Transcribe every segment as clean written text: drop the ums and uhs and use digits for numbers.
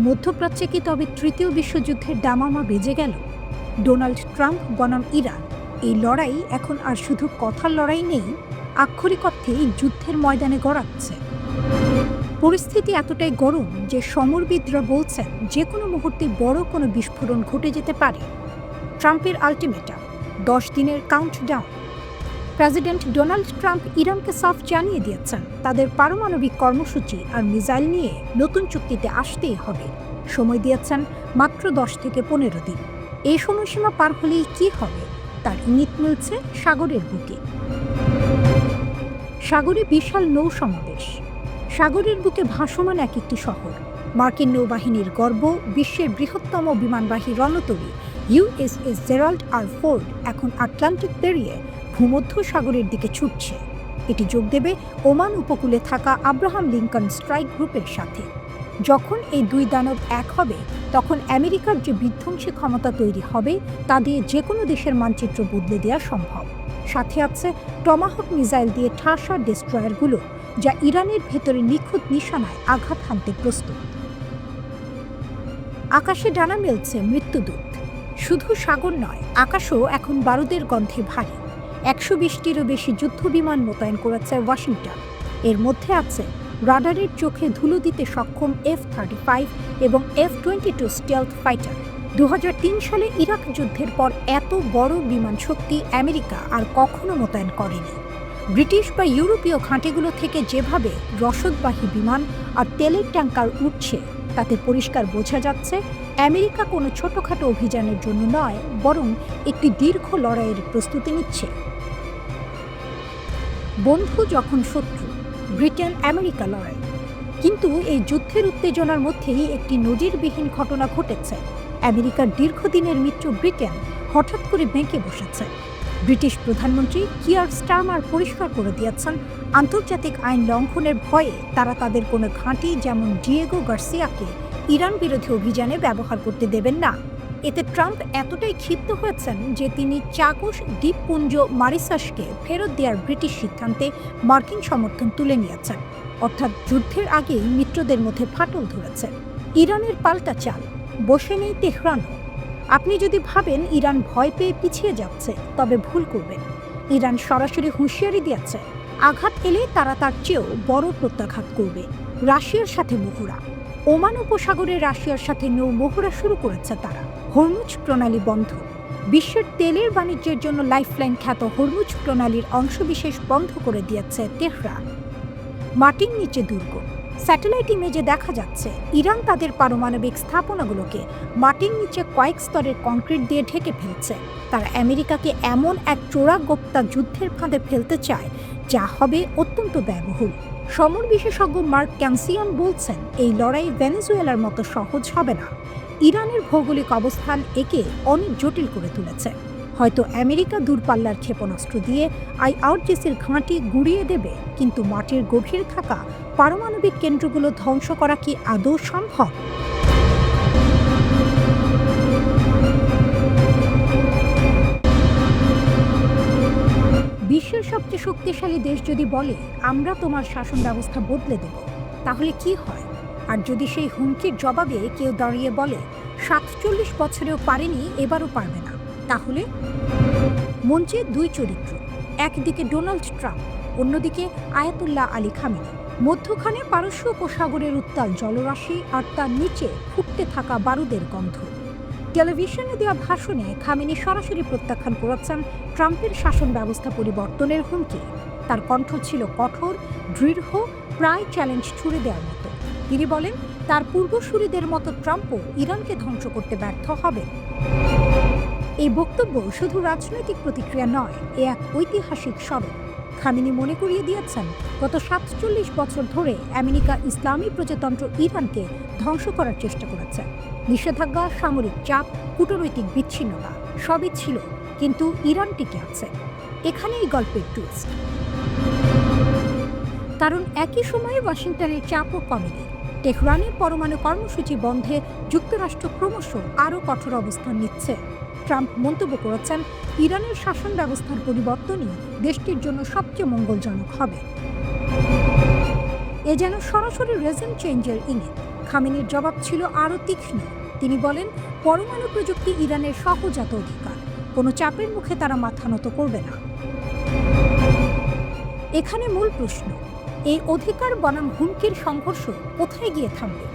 মধ্যপ্রাচ্যে কি তবে তৃতীয় বিশ্বযুদ্ধের দামামা বেজে গেল? ডোনাল্ড ট্রাম্প বনাম ইরান, এই লড়াই এখন আর শুধু কথার লড়াই নেই, আক্ষরিক অর্থে এই যুদ্ধের ময়দানে গড়াচ্ছে। পরিস্থিতি এতটাই গরম যে সমরবিদরা বলছেন যে কোনো মুহূর্তে বড় কোনো বিস্ফোরণ ঘটে যেতে পারে। ট্রাম্পের আলটিমেটাম, 10 দিনের কাউন্টডাউন। প্রেসিডেন্ট ডোনাল্ড ট্রাম্প ইরানকে সাফ জানিয়ে দিয়েছেন তাদের পারমাণবিক কর্মসূচি আর মিসাইল নিয়ে নতুন চুক্তিতে আসতেই হবে। সময় দিয়েছেন মাত্র 10 থেকে 15 দিন। এই সময়সীমা পার হলেই কি হবে তার ইঙ্গিত মিলছে সাগরের বুকে। সাগরে বিশাল নৌ সমাবেশ, সাগরের বুকে ভাসমান এক একটি শহর। মার্কিন নৌবাহিনীর গর্ব, বিশ্বের বৃহত্তম বিমানবাহী রণতরী ইউএসএস জেরাল্ড আর ফোর্ড এখন আটলান্টিক পেরিয়ে ভূমধ্য সাগরের দিকে ছুটছে। এটি যোগ দেবে ওমান উপকূলে থাকা আব্রাহাম লিঙ্কন স্ট্রাইক গ্রুপের সাথে। যখন এই দুই দানব এক হবে, তখন আমেরিকার যে বিধ্বংসী ক্ষমতা তৈরি হবে তা দিয়ে যে কোনো দেশের মানচিত্র বদলে দেওয়া সম্ভব। সাথে আছে টমাহক মিসাইল দিয়ে ঠাসা ডেস্ট্রয়ারগুলো, যা ইরানের ভেতরে নিখুঁত নিশানায় আঘাত হানতে প্রস্তুত। আকাশে ডানা মেলছে মৃত্যুদূত। শুধু সাগর নয়, আকাশও এখন বারুদের গন্ধে ভারী। 120টিরও বেশি যুদ্ধবিমান মোতায়েন করেছে ওয়াশিংটন। এর মধ্যে আছে রাডারের চোখে ধুলো দিতে সক্ষম F-35 এবং F-22 স্টেলথ ফাইটার। 2003 সালে ইরাক যুদ্ধের পর এত বড় বিমান শক্তি আমেরিকা আর কখনো মোতায়েন করেনি। ব্রিটিশ বা ইউরোপীয় ঘাঁটিগুলো থেকে যেভাবে রসদবাহী বিমান আর তেলের ট্যাঙ্কার উঠছে, তাতে পরিষ্কার বোঝা যাচ্ছে আমেরিকা কোনো ছোটখাটো অভিযানের জন্য নয়, বরং একটি দীর্ঘ লড়াইয়ের প্রস্তুতি নিচ্ছে। বন্ধু যখন শত্রু, ব্রিটেন আমেরিকা লড়াই। কিন্তু এই যুদ্ধের উত্তেজনার মধ্যেই একটি নজিরবিহীন ঘটনা ঘটেছে। আমেরিকার দীর্ঘদিনের মিত্র ব্রিটেন হঠাৎ করে বেঁকে বসেছে। ব্রিটিশ প্রধানমন্ত্রী কিয়ার স্টারমার পরিষ্কার করে দিয়েছেন, আন্তর্জাতিক আইন লঙ্ঘনের ভয়ে তারা তাদের কোনো ঘাঁটি যেমন ডিয়েগো গার্সিয়াকে ইরান বিরোধী অভিযানে ব্যবহার করতে দেবেন না। এতে ট্রাম্প এতটাই ক্ষিপ্ত হয়েছেন যে তিনি চাগোস দ্বীপপুঞ্জ মারিসাসকে ফেরত দেওয়ার ব্রিটিশ সিদ্ধান্তে মার্কিন সমর্থন তুলে নিয়েছেন। অর্থাৎ যুদ্ধের আগেই মিত্রদের মধ্যে ফাটল ধরেছে। ইরানের পাল্টা চাল, বসে নেই তেহরানও। আপনি যদি ভাবেন ইরান ভয় পেয়ে পিছিয়ে যাচ্ছে, তবে ভুল করবেন। ইরান সরাসরি হুঁশিয়ারি দিয়েছে, আঘাত এলে তারা তার চেয়েও বড় প্রত্যাঘাত করবে। রাশিয়ার সাথে মহড়া, ওমান উপসাগরে রাশিয়ার সাথে নৌ মহড়া শুরু করেছে তারা। হরমুজ প্রণালী বন্ধ, বিশ্বের তেলের বাণিজ্যের জন্য লাইফলাইন খ্যাত হরমুজ প্রণালীর অংশবিশেষ বন্ধ করে দিয়েছে তেহরান। মাটির নিচে দুর্গ, স্যাটেলাইট ইমেজে দেখা যাচ্ছে ইরান তাদের পারমাণবিক স্থাপনাগুলোকে মাটির নিচে কয়েক স্তরের কংক্রিট দিয়ে ঢেকে ফেলছে। তারা আমেরিকাকে এমন এক চোরাগোপ্তা যুদ্ধের ফাঁদে ফেলতে চায় যা হবে অত্যন্ত ব্যয়বহুল। সমর বিশেষজ্ঞ মার্ক ক্যানসিয়ন বলছেন, এই লড়াই ভেনেজুয়েলার মতো সহজ হবে না। ইরানের ভৌগোলিক অবস্থান একে অনেক জটিল করে তুলেছে। হয়তো আমেরিকা দূরপাল্লার ক্ষেপণাস্ত্র দিয়ে IRGCর ঘাঁটি গুঁড়িয়ে দেবে, কিন্তু মাটির গভীরে থাকা পারমাণবিক কেন্দ্রগুলো ধ্বংস করা কি আদৌ সম্ভব? বিশ্বের সবচেয়ে শক্তিশালী দেশ যদি বলে আমরা তোমার শাসন ব্যবস্থা বদলে দেব, তাহলে কি হয়? আর যদি সেই হুমকির জবাবে কেউ দাঁড়িয়ে বলে 47 বছরেও পারেনি, এবারও পারবে না, তাহলে? মঞ্চে দুই চরিত্র, একদিকে ডোনাল্ড ট্রাম্প, অন্যদিকে আয়াতুল্লাহ আলী খামেনি। মধ্যখানে পারস্য উপসাগরের উত্তাল জলরাশি আর তার নিচে ফুটতে থাকা বারুদের গন্ধ। টেলিভিশনে দেওয়া ভাষণে খামেনি সরাসরি প্রত্যাখ্যান করেছেন ট্রাম্পের শাসন ব্যবস্থা পরিবর্তনের হুমকি। তার কণ্ঠ ছিল কঠোর, দৃঢ়, প্রায় চ্যালেঞ্জ ছুড়ে দেওয়ার মতো। তিনি বলেন, তার পূর্বসূরিদের মতো ট্রাম্পও ইরানকে ধ্বংস করতে ব্যর্থ হবেন। এই বক্তব্য শুধু রাজনৈতিক প্রতিক্রিয়া নয়, এ এক ঐতিহাসিক স্মরণ। খামেনি মনে করিয়ে দিয়েছেন, গত 47 বছর ধরে আমেরিকা ইসলামী প্রজাতন্ত্র ইরানকে ধ্বংস করার চেষ্টা করেছে। নিষেধাজ্ঞা, সামরিক চাপ, কূটনৈতিক বিচ্ছিন্নতা সবই ছিল, কিন্তু ইরান টিকে আছে। এখানেই গল্পের টুইস্ট। কারণ একই সময়ে ওয়াশিংটনের চাপও কমেনি। তেহরানের পরমাণু কর্মসূচি বন্ধে যুক্তরাষ্ট্র ক্রমশ আরও কঠোর অবস্থান নিচ্ছে। ট্রাম্প মন্তব্য করেছেন, ইরানের শাসন ব্যবস্থার পরিবর্তনই দেশটির জন্য সবচেয়ে মঙ্গলজনক হবে। এ যেন সরাসরি রেজিম চেঞ্জের ইঙ্গিত। খামেনির জবাব ছিল আরও তীক্ষ্ণ। তিনি বলেন, পরমাণু প্রযুক্তি ইরানের সহজাত অধিকার, কোনো চাপের মুখে তারা মাথা নত করবে না। এখানে মূল প্রশ্ন, এই অধিকার বনাম হুমকির সংঘর্ষ কোথায় গিয়ে থামবে?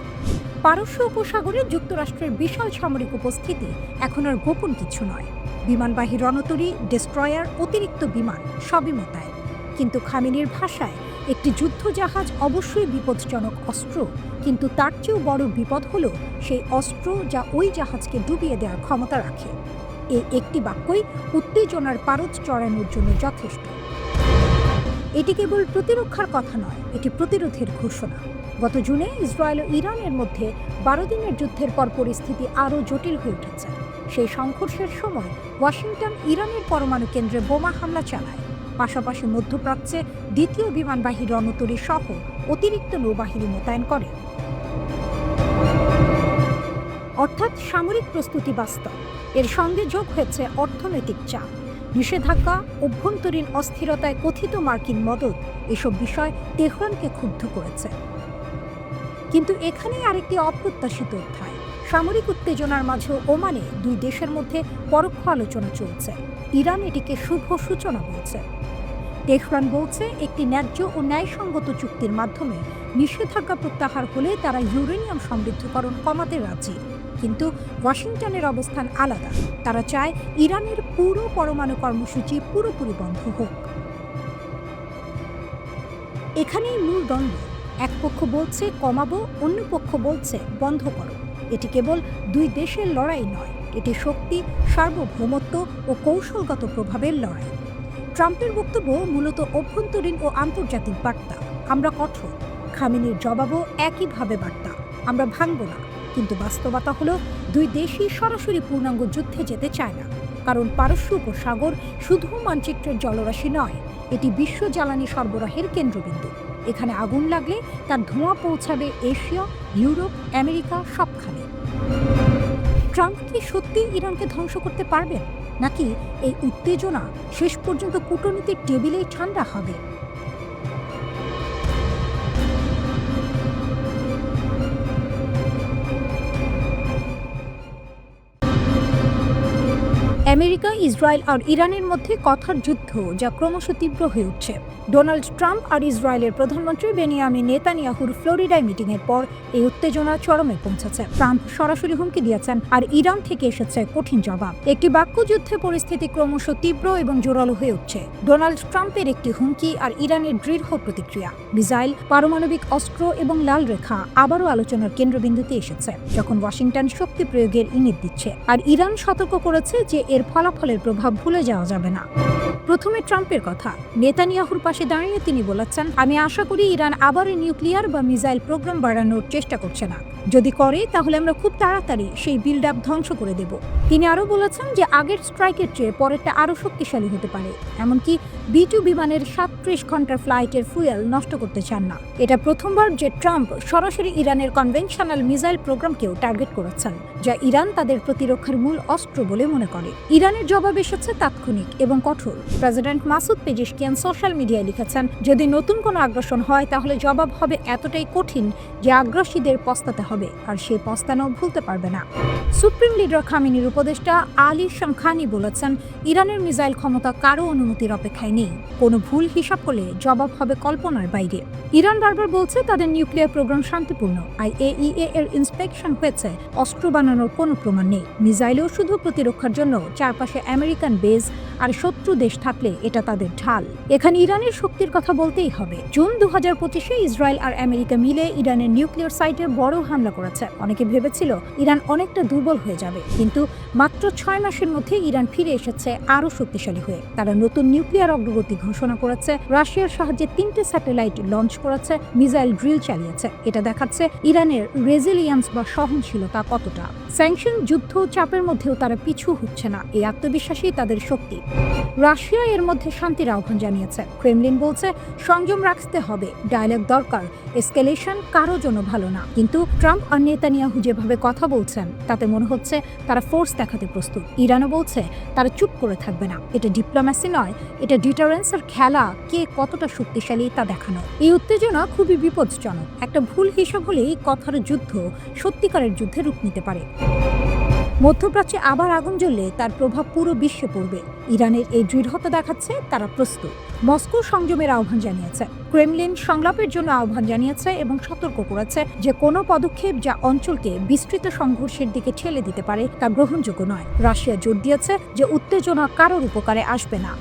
পারস্য উপসাগরে যুক্তরাষ্ট্রের বিশাল সামরিক উপস্থিতি এখন আর গোপন কিছু নয়। বিমানবাহী রণতরী, ডেস্ট্রয়ার, অতিরিক্ত বিমান সবই মোতায়েন। কিন্তু খামেনির ভাষায় একটি যুদ্ধজাহাজ অবশ্যই বিপজ্জনক অস্ত্র, কিন্তু তার চেয়েও বড় বিপদ হলো সেই অস্ত্র যা ওই জাহাজকে ডুবিয়ে দেওয়ার ক্ষমতা রাখে। এই একটি বাক্যই উত্তেজনার পারদ চড়ানোর জন্য যথেষ্ট। এটি কেবল প্রতিরক্ষার কথা নয়, এটি প্রতিরোধের ঘোষণা। গত জুনে ইসরায়েল ও ইরানের মধ্যে 12 দিনের যুদ্ধের পর পরিস্থিতি আরও জটিল হয়ে উঠেছে। সেই সংঘর্ষের সময় ওয়াশিংটন ইরানের পরমাণু কেন্দ্রে বোমা হামলা চালায়। পাশাপাশি মধ্যপ্রাচ্যে দ্বিতীয় বিমানবাহী রণতরী সহ অতিরিক্ত নৌবাহিনী মোতায়েন করে। অর্থাৎ সামরিক প্রস্তুতি বাস্তব, এর সঙ্গে যোগ হয়েছে অর্থনৈতিক চাপ, নিষেধাজ্ঞা, অভ্যন্তরীণ অস্থিরতায় কথিত মার্কিন মদদ। এসব বিষয় তেহরানকে ক্ষুব্ধ করেছে। কিন্তু এখানেই আরেকটি অপ্রত্যাশিত অধ্যায়। সামরিক উত্তেজনার মাঝেও ওমানে দুই দেশের মধ্যে পরোক্ষ আলোচনা চলছে। ইরান এটিকে শুভ সূচনা বলছে। তেহরান বলছে, একটি ন্যায্য ও ন্যায়সঙ্গত চুক্তির মাধ্যমে নিষেধাজ্ঞা প্রত্যাহার হলে তারা ইউরেনিয়াম সমৃদ্ধকরণ কমাতে রাজি। কিন্তু ওয়াশিংটনের অবস্থান আলাদা। তারা চায় ইরানের পুরো পরমাণু কর্মসূচি পুরোপুরি বন্ধ হোক। এখানেই মূল দ্বন্দ্ব। এক পক্ষ বলছে কমাবো, অন্য পক্ষ বলছে বন্ধ করো। এটি কেবল দুই দেশের লড়াই নয়, এটি শক্তি, সার্বভৌমত্ব ও কৌশলগত প্রভাবের লড়াই। ট্রাম্পের বক্তব্য মূলত অভ্যন্তরীণ ও আন্তর্জাতিক বার্তা। আমরা কঠোর। খামেনির জবাবও একইভাবে বার্তা, আমরা ভাঙব না। কিন্তু বাস্তবতা হলো, দুই দেশই সরাসরি পূর্ণাঙ্গ যুদ্ধে যেতে চায় না। কারণ পারস্য উপসাগর শুধু মানচিত্রের জলরাশি নয়, এটি বিশ্ব জ্বালানি সরবরাহের কেন্দ্রবিন্দু। এখানে আগুন লাগলে তার ধোঁয়া পৌঁছাবে এশিয়া, ইউরোপ, আমেরিকা সবখানে। ট্রাম্প কি সত্যি ইরানকে ধ্বংস করতে পারবেন, নাকি এই উত্তেজনা শেষ পর্যন্ত কূটনীতির টেবিলেই ঠান্ডা হবে? আমেরিকা, ইসরায়েল আর ইরানের মধ্যে কথার যুদ্ধ যা ক্রমশ তীব্র হয়ে উঠছে। ডোনাল্ড ট্রাম্প আর ইসরায়েলের প্রধানমন্ত্রী বেনিয়ামিন নেতানিয়াহুর ফ্লোরিডায় মিটিংয়ের পর এই উত্তেজনা চরমে পৌঁছেছে। ট্রাম্প সরাসরি হুমকি দিয়েছেন, আর ইরান থেকে এসেছে কঠিন জবাব। একটি বাক্যযুদ্ধে পরিস্থিতি ক্রমশ তীব্র এবং জোরালো হয়ে উঠছে। ডোনাল্ড ট্রাম্পের একটি হুমকি আর ইরানের দৃঢ় প্রতিক্রিয়া। মিসাইল, পারমাণবিক অস্ত্র এবং লাল রেখা আবারও আলোচনার কেন্দ্রবিন্দুতে এসেছে, যখন ওয়াশিংটন শক্তি প্রয়োগের ইঙ্গিত দিচ্ছে। আর ইরান সতর্ক করেছে যে এর ফলাফলের প্রভাব ভুলে যাওয়া যাবে না। প্রথমে ট্রাম্পের কথা। নেতানিয়াহুর পাশে দাঁড়িয়ে তিনি বলেছেন, আমি আশা করি ইরান আবার নিউক্লিয়ার বা মিসাইল প্রোগ্রাম বাড়ানোর চেষ্টা করছে না। যদি করে তাহলে আমরা খুব তাড়াতাড়ি সেই বিল্ড আপ ধ্বংস করে দেব। তিনি আরও বলেছেন যে আগের স্ট্রাইকের চেয়ে পরেরটা আরও শক্তিশালী হতে পারে। এমনকি B-2 বিমানের 37 ঘন্টার ফ্লাইটের ফুয়েল নষ্ট করতে চান না। এটা প্রথমবার যে ট্রাম্প সরাসরি ইরানের কনভেনশনাল মিসাইল প্রোগ্রামকেও টার্গেট করেছেন, যা ইরান তাদের প্রতিরক্ষার মূল অস্ত্র বলে মনে করে। ইরানের জবাব এসেছে তাৎক্ষণিক এবং কঠোর। প্রেসিডেন্ট মাসুদ পেজেশকিয়ান সোশ্যাল মিডিয়ায় লিখেছেন, যদি নতুন কোনো আগ্রাসন হয় তাহলে জবাব হবে এতটাই কঠিন যে আগ্রাসীদের পস্তাতে হবে, আর সেই পস্তানো ভুলতে পারবে না। সুপ্রিম লিডার খামেনির উপদেষ্টা আলী শামখানি বলেছেন, ইরানের মিসাইল ক্ষমতা কারো অনুমতির অপেক্ষায় নেই। কোনো ভুল হিসাব করলে জবাব হবে কল্পনার বাইরে। ইরান বারবার বলছে তাদের নিউক্লিয়ার প্রোগ্রাম শান্তিপূর্ণ। IAEA এর ইন্সপেকশন হয়েছে, অস্ত্র বানানোর কোনো প্রমাণ নেই। মিসাইলেও শুধু প্রতিরক্ষার জন্য চারপাশে আমেরিকান বেজ আর শত্রু দেশ থাকলে এটা তাদের ঢাল। এখানে ইরানের শক্তির কথা বলতেই হবে। জুন 2025-এ ইসরায়েল আর আমেরিকা মিলে ইরানের নিউক্লিয়ার সাইটে বড় হামলা করেছে। অনেকে ভেবেছিল ইরান অনেকটা দুর্বল হয়ে যাবে, কিন্তু মাত্র 6 মাসের মধ্যে ইরান ফিরে এসেছে আরও শক্তিশালী হয়ে। তারা নতুন নিউক্লিয়ার অগ্রগতি ঘোষণা করেছে, রাশিয়ার সাহায্যে 3টে স্যাটেলাইট লঞ্চ করেছে, মিসাইল ড্রিল চালিয়েছে। এটা দেখাচ্ছে ইরানের রেজিলিয়েন্স বা সহনশীলতা কতটা। স্যাংশন, যুদ্ধ, চাপের মধ্যেও তারা পিছু হচ্ছে না। এই আত্মবিশ্বাসই তাদের শক্তি। রাশিয়া এর মধ্যে শান্তির আহ্বান জানিয়েছে। ক্রেমলিন বলছে সংযম রাখতে হবে, ডায়ালগ দরকার, এসকেলেশন কারো জন্য ভালো না। কিন্তু ট্রাম্প আর নেতানিয়াহু যেভাবে কথা বলছেন তাতে মনে হচ্ছে তারা ফোর্স দেখাতে প্রস্তুত। ইরানও বলছে তারা চুপ করে থাকবে না। এটা ডিপ্লোম্যাসি নয়, এটা ডিটারেন্সের খেলা। কে কতটা শক্তিশালী তা দেখানো। এই উত্তেজনা খুবই বিপজ্জনক। একটা ভুল হিসাব হলেই কথার যুদ্ধ সত্যিকারের যুদ্ধে রূপ নিতে পারে। মধ্যপ্রাচ্যে আবার আগুন জ্বললে তার প্রভাব পুরো বিশ্বে পড়বে। ইরানের এই দৃঢ়তা দেখাচ্ছে তারা প্রস্তুত। মস্কো সংযমের আহ্বান জানিয়েছে, ক্রেমলিন সংলাপের জন্য আহ্বান জানিয়েছে এবং সতর্ক করেছে যে কোনো পদক্ষেপ যা অঞ্চলকে বিস্তৃত সংঘর্ষের দিকে ঠেলে দিতে পারে তা গ্রহণযোগ্য নয়। রাশিয়া জোর দিয়েছে যে উত্তেজনা কারোর উপকারে আসবে না।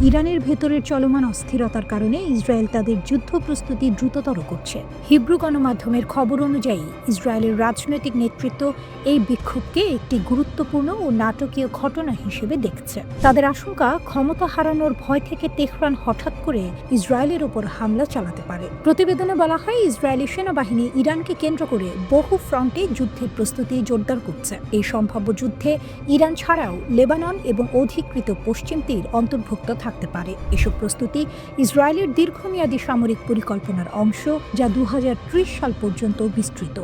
ইরানের ভেতরের চলমান অস্থিরতার কারণে ইসরায়েল তাদের যুদ্ধ প্রস্তুতি দ্রুততর করছে। হিব্রু গণমাধ্যমের খবর অনুযায়ী ইসরায়েলের রাজনৈতিক নেতৃত্ব এই বিক্ষোভকে একটি গুরুত্বপূর্ণ ও নাটকীয় ঘটনা হিসেবে দেখছে। তাদের আশঙ্কা, ক্ষমতা হারানোর ভয় থেকে তেহরান হঠাৎ করে ইসরায়েলের ওপর হামলা চালাতে পারে। প্রতিবেদনে বলা হয়, ইসরায়েলি সেনাবাহিনী ইরানকে কেন্দ্র করে বহু ফ্রন্টে যুদ্ধের প্রস্তুতি জোরদার করছে। এই সম্ভাব্য যুদ্ধে ইরান ছাড়াও লেবানন এবং অধিকৃত পশ্চিম তীর অন্তর্ভুক্ত থাকতে পারে। এসব প্রস্তুতি ইসরায়েলের দীর্ঘমেয়াদী সামরিক পরিকল্পনার অংশ, যা 2030 সাল পর্যন্ত বিস্তৃত।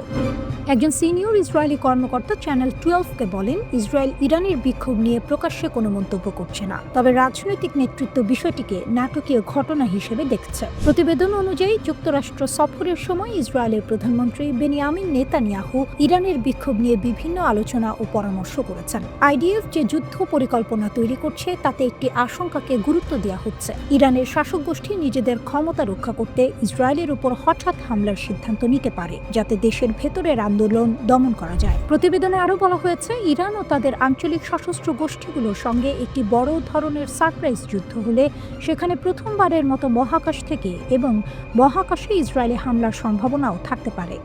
একজন সিনিয়র ইসরায়েলি কর্মকর্তা চ্যানেল 12-কে বলেন, ইসরায়েল ইরানের বিক্ষোভ নিয়ে প্রকাশ্যে কোনো মন্তব্য করছে না, তবে রাজনৈতিক নেতৃত্ব বিষয়টিকে নাটকীয় ঘটনা হিসেবে দেখছে। প্রতিবেদন অনুযায়ী যুক্তরাষ্ট্র সফরের সময় ইসরায়েলের প্রধানমন্ত্রী বেনিয়ামিন নেতানিয়াহু ইরানের বিক্ষোভ নিয়ে বিভিন্ন আলোচনা ও পরামর্শ করেছেন। আইডিএফ যে যুদ্ধ পরিকল্পনা তৈরি করছে তাতে একটি আশঙ্কাকে গুরুত্ব দেওয়া হচ্ছে। ইরানের শাসক গোষ্ঠী নিজেদের ক্ষমতা রক্ষা করতে ইসরায়েলের উপর হঠাৎ হামলার সিদ্ধান্ত নিতে পারে, যাতে দেশের ভেতরের আন্দোলন দমন করা যায়। প্রতিবেদনে আরও বলা হয়েছে, ইরান ও তাদের আঞ্চলিক সশস্ত্র গোষ্ঠীগুলোর সঙ্গে একটি বড় ধরনের সারপ্রাইজ যুদ্ধ হলে সেখানে প্রথমবারের মতো মহাকাশ থেকে এবং মহাকাশে ইসরায়েলি হামলার সম্ভাবনাও থাকতে পারে।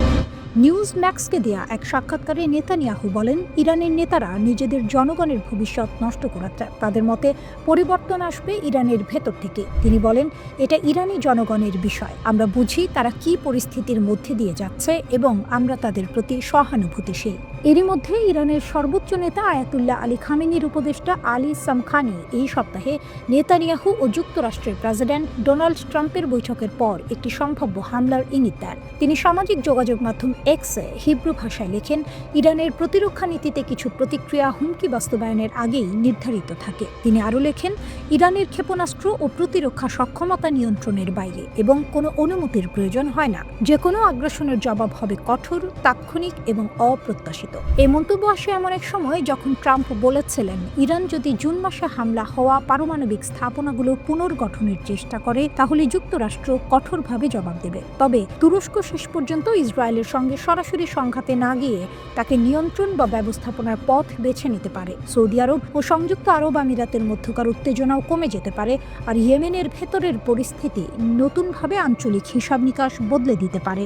নিউজ ম্যাক্সকে দেয়া এক সাক্ষাৎকারে নেতানিয়াহু বলেন, ইরানের নেতারা নিজেদের জনগণের ভবিষ্যৎ নষ্ট করাচ্ছে। তাদের মতে পরিবর্তন আসবে ইরানের ভেতর থেকে। তিনি বলেন, এটা ইরানি জনগণের বিষয়। আমরা বুঝি তারা কি পরিস্থিতির মধ্যে দিয়ে যাচ্ছে এবং আমরা তাদের প্রতি সহানুভূতিশীল। এরই মধ্যে ইরানের সর্বোচ্চ নেতা আয়াতুল্লাহ আলী খামেনির উপদেষ্টা আলী সামখানি এই সপ্তাহে নেতানিয়াহু ও যুক্তরাষ্ট্রের প্রেসিডেন্ট ডোনাল্ড ট্রাম্পের বৈঠকের পর একটি সম্ভাব্য হামলার ইঙ্গিত দেন। তিনি সামাজিক যোগাযোগ মাধ্যম এক্সে হিব্রু ভাষায় লেখেন, ইরানের প্রতিরক্ষা নীতিতে কিছু প্রতিক্রিয়া হুমকি বাস্তবায়নের আগেই নির্ধারিত থাকে। তিনি আরও লেখেন, ইরানের ক্ষেপণাস্ত্র ও প্রতিরক্ষা সক্ষমতা নিয়ন্ত্রণের বাইরে এবং কোনো অনুমতির প্রয়োজন হয় না। যে কোনো আগ্রাসনের জবাব হবে কঠোর, তাৎক্ষণিক এবং অপ্রত্যাশিত। এই মন্তব্য আসে এমন এক সময় যখন ট্রাম্প বলেছিলেন, ইরান যদি জুন মাসে হামলা হওয়া পারমাণবিক স্থাপনাগুলো পুনর্গঠনের চেষ্টা করে তাহলে যুক্তরাষ্ট্র কঠোরভাবে জবাব দেবে। তবে তুরস্ক শেষ পর্যন্ত ইসরায়েলের সঙ্গে সরাসরি সংঘাতে না গিয়ে তাকে নিয়ন্ত্রণ বা ব্যবস্থাপনার পথ বেছে নিতে পারে। সৌদি আরব ও সংযুক্ত আরব আমিরাতের মধ্যকার উত্তেজনাও কমে যেতে পারে, আর ইয়েমেনের ভেতরের পরিস্থিতি নতুনভাবে আঞ্চলিক হিসাব নিকাশ বদলে দিতে পারে।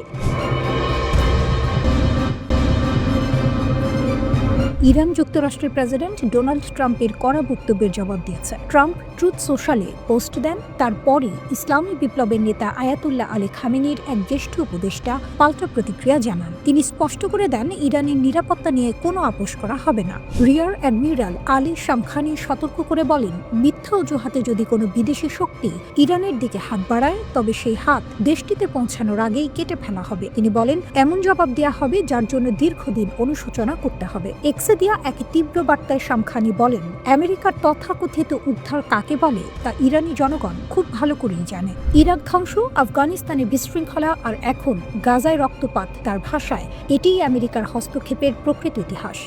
ইরান যুক্তরাষ্ট্রের প্রেসিডেন্ট ডোনাল্ড ট্রাম্পের কড়া বক্তব্যের জবাব দিয়েছে। ট্রাম্প ট্রুথ সোশ্যালে পোস্ট দেন, তারপরই ইসলামী বিপ্লবের নেতা আয়াতুল্লাহ আলী খামেনির এক জ্যেষ্ঠ উপদেষ্টা পাল্টা প্রতিক্রিয়া জানান। তিনি স্পষ্ট করে দেন, ইরানের নিরাপত্তা নিয়ে কোনো আপোষ করা হবে না। রিয়ার অ্যাডমিরাল আলী সামখানি সতর্ক করে বলেন, মিথ্যা অজুহাতে যদি কোনো বিদেশি শক্তি ইরানের দিকে হাত বাড়ায় তবে সেই হাত দেশটিতে পৌঁছানোর আগেই কেটে ফেলা হবে। তিনি বলেন, এমন জবাব দেওয়া হবে যার জন্য দীর্ঘদিন অনুশোচনা করতে হবে। দিয়া এক তীব্র বার্তায় সামখানি বলেন, আমেরিকার তথাকথিত উদ্ধার কাকে বলে তা ইরানি জনগণ খুব ভালো করেই জানে। ইরাক ধ্বংস, আফগানিস্তানে বিশৃঙ্খলা আর এখন গাজায় রক্তপাত, তার ভাষায় এটিই আমেরিকার হস্তক্ষেপের প্রকৃত ইতিহাস।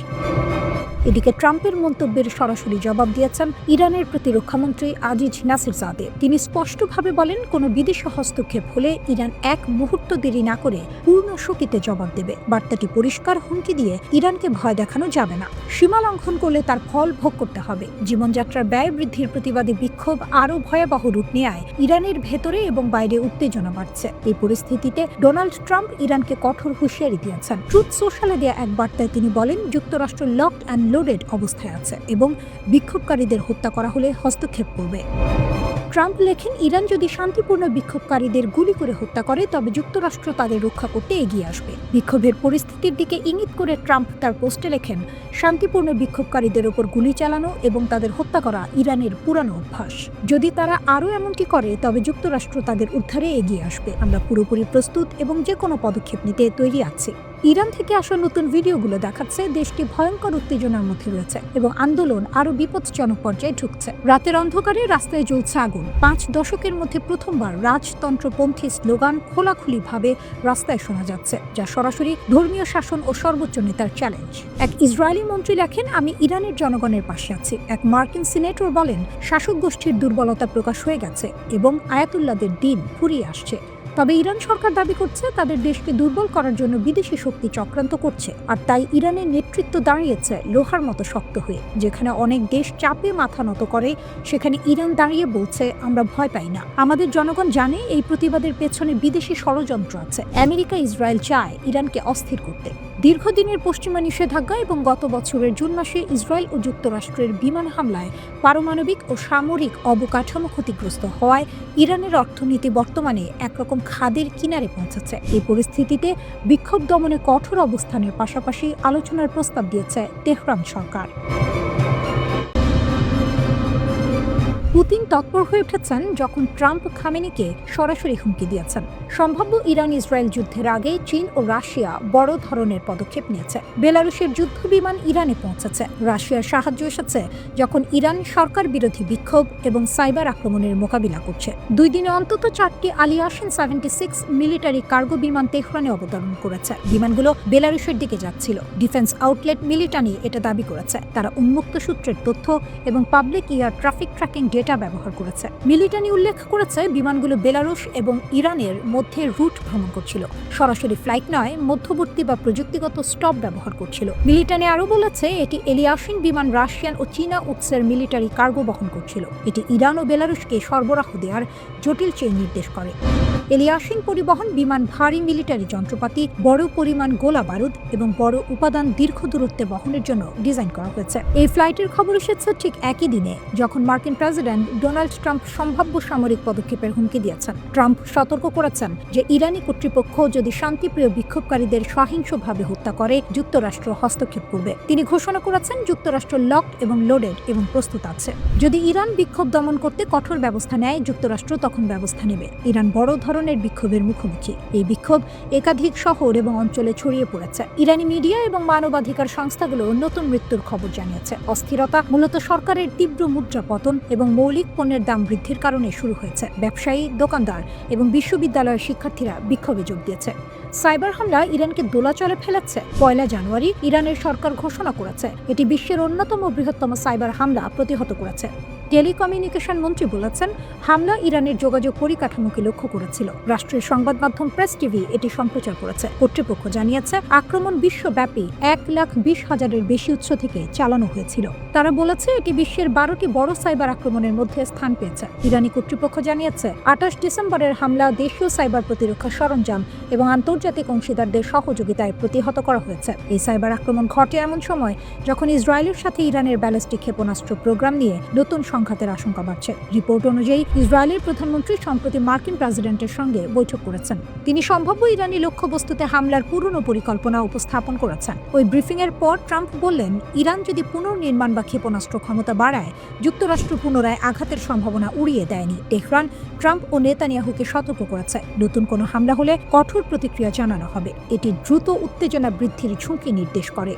এদিকে ট্রাম্পের মন্তব্যের সরাসরি জবাব দিয়েছেন ইরানের প্রতিরক্ষামন্ত্রী আজিজ নাসিরজাদে। তিনি স্পষ্টভাবে বলেন, কোনো বিদেশি হস্তক্ষেপ হলে ইরান এক মুহূর্ত দেরি না করে পূর্ণ শক্তিতে জবাব দেবে। বার্তাটি পরিষ্কার, হুমকি দিয়ে ইরানকে ভয় দেখানো যাবে না। সীমা লঙ্ঘন করলে তার ফল ভোগ করতে হবে। জীবনযাত্রার ব্যয় বৃদ্ধির প্রতিবাদে বিক্ষোভ আরও ভয়াবহ রূপ নেয়। ইরানের ভেতরে এবং বাইরে উত্তেজনা বাড়ছে। এই পরিস্থিতিতে ডোনাল্ড ট্রাম্প ইরানকে কঠোর হুঁশিয়ারি দিয়েছেন। ট্রুথ সোশ্যালে দেয়া এক বার্তায় তিনি বলেন, যুক্তরাষ্ট্র লকড অ্যান্ড লোডেড অবস্থায় আছে এবং বিক্ষোভকারীদের হত্যা করা হলে হস্তক্ষেপ করবে। ট্রাম্প লেখেন, ইরান যদি শান্তিপূর্ণ বিক্ষোভকারীদের গুলি করে হত্যা করে তবে যুক্তরাষ্ট্র তাদের রক্ষা করতে এগিয়ে আসবে। বিক্ষোভের পরিস্থিতির দিকে ইঙ্গিত করে ট্রাম্প তার পোস্টে লেখেন, শান্তিপূর্ণ বিক্ষোভকারীদের ওপর গুলি চালানো এবং তাদের হত্যা করা ইরানের পুরানো অভ্যাস। যদি তারা আরও এমনটি করে তবে যুক্তরাষ্ট্র তাদের উদ্ধারে এগিয়ে আসবে। আমরা পুরোপুরি প্রস্তুত এবং যে কোনো পদক্ষেপ নিতে তৈরি আছি। ইরান থেকে আসা নতুন ভিডিওগুলো দেখাচ্ছে দেশটি ভয়ঙ্কর উত্তেজনার মধ্যে রয়েছে এবং আন্দোলন আরও বিপজ্জনক পর্যায়ে ঢুকছে। রাতের অন্ধকারে রাস্তায় জ্বলছে আগুন। 5 দশকের মধ্যে প্রথমবার রাজতন্ত্রপন্থী স্লোগান খোলাখুলিভাবে রাস্তায় শোনা যাচ্ছে, যা সরাসরি ধর্মীয় শাসন ও সর্বোচ্চ নেতার চ্যালেঞ্জ। এক ইসরায়েলি মন্ত্রী লেখেন, আমি ইরানের জনগণের পাশে আছি। এক মার্কিন সিনেটর বলেন, শাসক গোষ্ঠীর দুর্বলতা প্রকাশ হয়ে গেছে এবং আয়াতুল্লাহদের দিন ফুরিয়ে আসছে। তবে ইরান সরকার দাবি করছে তাদের দেশকে দুর্বল করার জন্য বিদেশি শক্তি চক্রান্ত করছে, আর তাই ইরানের নেতৃত্ব দাঁড়িয়েছে লোহার মতো শক্ত হয়ে। যেখানে অনেক দেশ চাপে মাথা নত করে, সেখানে ইরান দাঁড়িয়ে বলছে, আমরা ভয় পাই না। আমাদের জনগণ জানে এই প্রতিবাদের পেছনে বিদেশি ষড়যন্ত্র আছে। আমেরিকা ইসরায়েল চায় ইরানকে অস্থির করতে। দীর্ঘদিনের পশ্চিমা নিষেধাজ্ঞা এবং গত বছরের জুন মাসে ইসরায়েল ও যুক্তরাষ্ট্রের বিমান হামলায় পারমাণবিক ও সামরিক অবকাঠামো ক্ষতিগ্রস্ত হওয়ায় ইরানের অর্থনীতি বর্তমানে একরকম খাদের কিনারে পৌঁছেছে। এই পরিস্থিতিতে বিক্ষোভ দমনে কঠোর অবস্থানের পাশাপাশি আলোচনার প্রস্তাব দিয়েছে তেহরান সরকার। পুতিন তৎপর হয়ে উঠেছেন যখন ট্রাম্প খামেনিকে সরাসরি হুমকি দিয়েছেন। সম্ভাব্য ইরান ইসরায়েল যুদ্ধের আগে চীন ও রাশিয়া বড় ধরনের পদক্ষেপ নিয়েছে। বেলারুশের যুদ্ধ বিমান ইরানে পৌঁছেছে। রাশিয়ার সাহায্য এসেছে যখন ইরান সরকার বিরোধী বিক্ষোভ এবং সাইবার আক্রমণের মোকাবিলা করছে। 2 দিনে অন্তত 4টি আলিয়াসিন 76 মিলিটারি কার্গো বিমান তেহরানে অবতরণ করেছে। বিমানগুলো বেলারুশের দিকে যাচ্ছিল। ডিফেন্স আউটলেট মিলিটানি এটা দাবি করেছে। তারা উন্মুক্ত সূত্রের তথ্য এবং public air traffic tracking data ব্যবহার করেছে। মিলিটানি উল্লেখ করেছে বিমানগুলো বেলারুশ এবং ইরানের মধ্যে রুট ভ্রমণ করছিল, সরাসরি ফ্লাইট নয়, মধ্যবর্তী বা প্রযুক্তিগত স্টপ ব্যবহার করছিল। মিলিটানি আরও বলেছে এটি এলিয়াসিন বিমান রাশিয়ান ও চীনা উৎসের মিলিটারি কার্গো বহন করছিল। এটি ইরান ও বেলারুশকে সরবরাহ দেওয়ার জটিল চেইন নির্দেশ করে। এলিয়াসিন পরিবহন বিমান ভারী মিলিটারি যন্ত্রপাতি, বড় পরিমাণ গোলা বারুদ এবং বড় উপাদান দীর্ঘ দূরত্বে বহনের জন্য ডিজাইন করা হয়েছে। এই ফ্লাইটের খবর এসেছে ঠিক একই দিনে যখন মার্কিন প্রেসিডেন্ট ডোনাল্ড ট্রাম্প সম্ভাব্য সামরিক পদক্ষেপের হুমকি দিয়েছেন। ট্রাম্প সতর্ক করেছেন যে ইরানি কর্তৃপক্ষ যদি শান্তিপ্রিয় বিক্ষোভকারীদের সহিংসভাবে হত্যা করে, যুক্তরাষ্ট্র হস্তক্ষেপ করবে। তিনি ঘোষণা করেছেন যুক্তরাষ্ট্র লকড এবং লোডেড এবং প্রস্তুত আছে। যদি ইরান বিক্ষোভ দমন করতে কঠোর ব্যবস্থা নেয়, যুক্তরাষ্ট্র তখন ব্যবস্থা নেবে। ইরান বড় ধরনের বিক্ষোভের মুখোমুখি। এই বিক্ষোভ একাধিক শহর এবং অঞ্চলে ছড়িয়ে পড়েছে। ইরানি মিডিয়া এবং মানবাধিকার সংস্থাগুলো নতুন মৃত্যুর খবর জানিয়েছে। অস্থিরতা মূলত সরকারের তীব্র মুদ্রা পতন এবং মৌলিক পণ্যের দাম বৃদ্ধির কারণে শুরু হয়েছে। ব্যবসায়ী, দোকানদার এবং বিশ্ববিদ্যালয়ের শিক্ষার্থীরা বিক্ষোভে যোগ দিয়েছে। সাইবার হামলা ইরানকে দোলাচলে ফেলেছে। 1 জানুয়ারি ইরানের সরকার ঘোষণা করেছে এটি বিশ্বের অন্যতম বৃহত্তম সাইবার হামলা প্রতিহত করেছে। টেলিকমিউনিকেশন মন্ত্রী বলেছেন, হামলা ইরানের যোগাযোগ পরিকাঠামোকে লক্ষ্য করেছিল। রাষ্ট্রের সংবাদ মাধ্যম প্রেস টিভি এটি সম্প্রচার করেছে। কর্তৃপক্ষ জানিয়েছে আক্রমণ বিশ্বব্যাপী 1,20,000-এর বেশি উৎস থেকে চালানো হয়েছিল। তারা বলেছে এটি বিশ্বের 12টি বড় সাইবার আক্রমণের মধ্যে স্থান পেয়েছে। ইরানি কর্তৃপক্ষ জানিয়েছে 28 ডিসেম্বরের হামলা দেশীয় সাইবার প্রতিরক্ষা সরঞ্জাম এবং আন্তর্জাতিক অংশীদারদের সহযোগিতায় প্রতিহত করা হয়েছে। এই সাইবার আক্রমণ ঘটে এমন সময় যখন ইসরায়েলের সাথে ইরানের ব্যালিস্টিক ক্ষেপণাস্ত্র প্রোগ্রাম নিয়ে নতুন সংঘাতের আশঙ্কা বাড়ছে। রিপোর্ট অনুযায়ী ইসরায়েলের প্রধানমন্ত্রী সম্প্রতি মার্কিন প্রেসিডেন্টের সঙ্গে বৈঠক করেছেন। তিনি সম্ভাব্য ইরানি লক্ষ্যবস্তুতে হামলার পুরনো পরিকল্পনা উপস্থাপন করেছেন। ওই ব্রিফিংয়ের পর ট্রাম্প বললেন, ইরান যদি পুনর্নির্মাণ বা ক্ষেপণাস্ত্র ক্ষমতা বাড়ায়, যুক্তরাষ্ট্র পুনরায় আঘাতের সম্ভাবনা উড়িয়ে দেয়নি। তেহরান ট্রাম্প ও নেতানিয়াহুকে সতর্ক করেছে, নতুন কোনো হামলা হলে কঠোর প্রতিক্রিয়া জানানো হবে। এটি দ্রুত উত্তেজনা বৃদ্ধির ঝুঁকি নির্দেশ করে।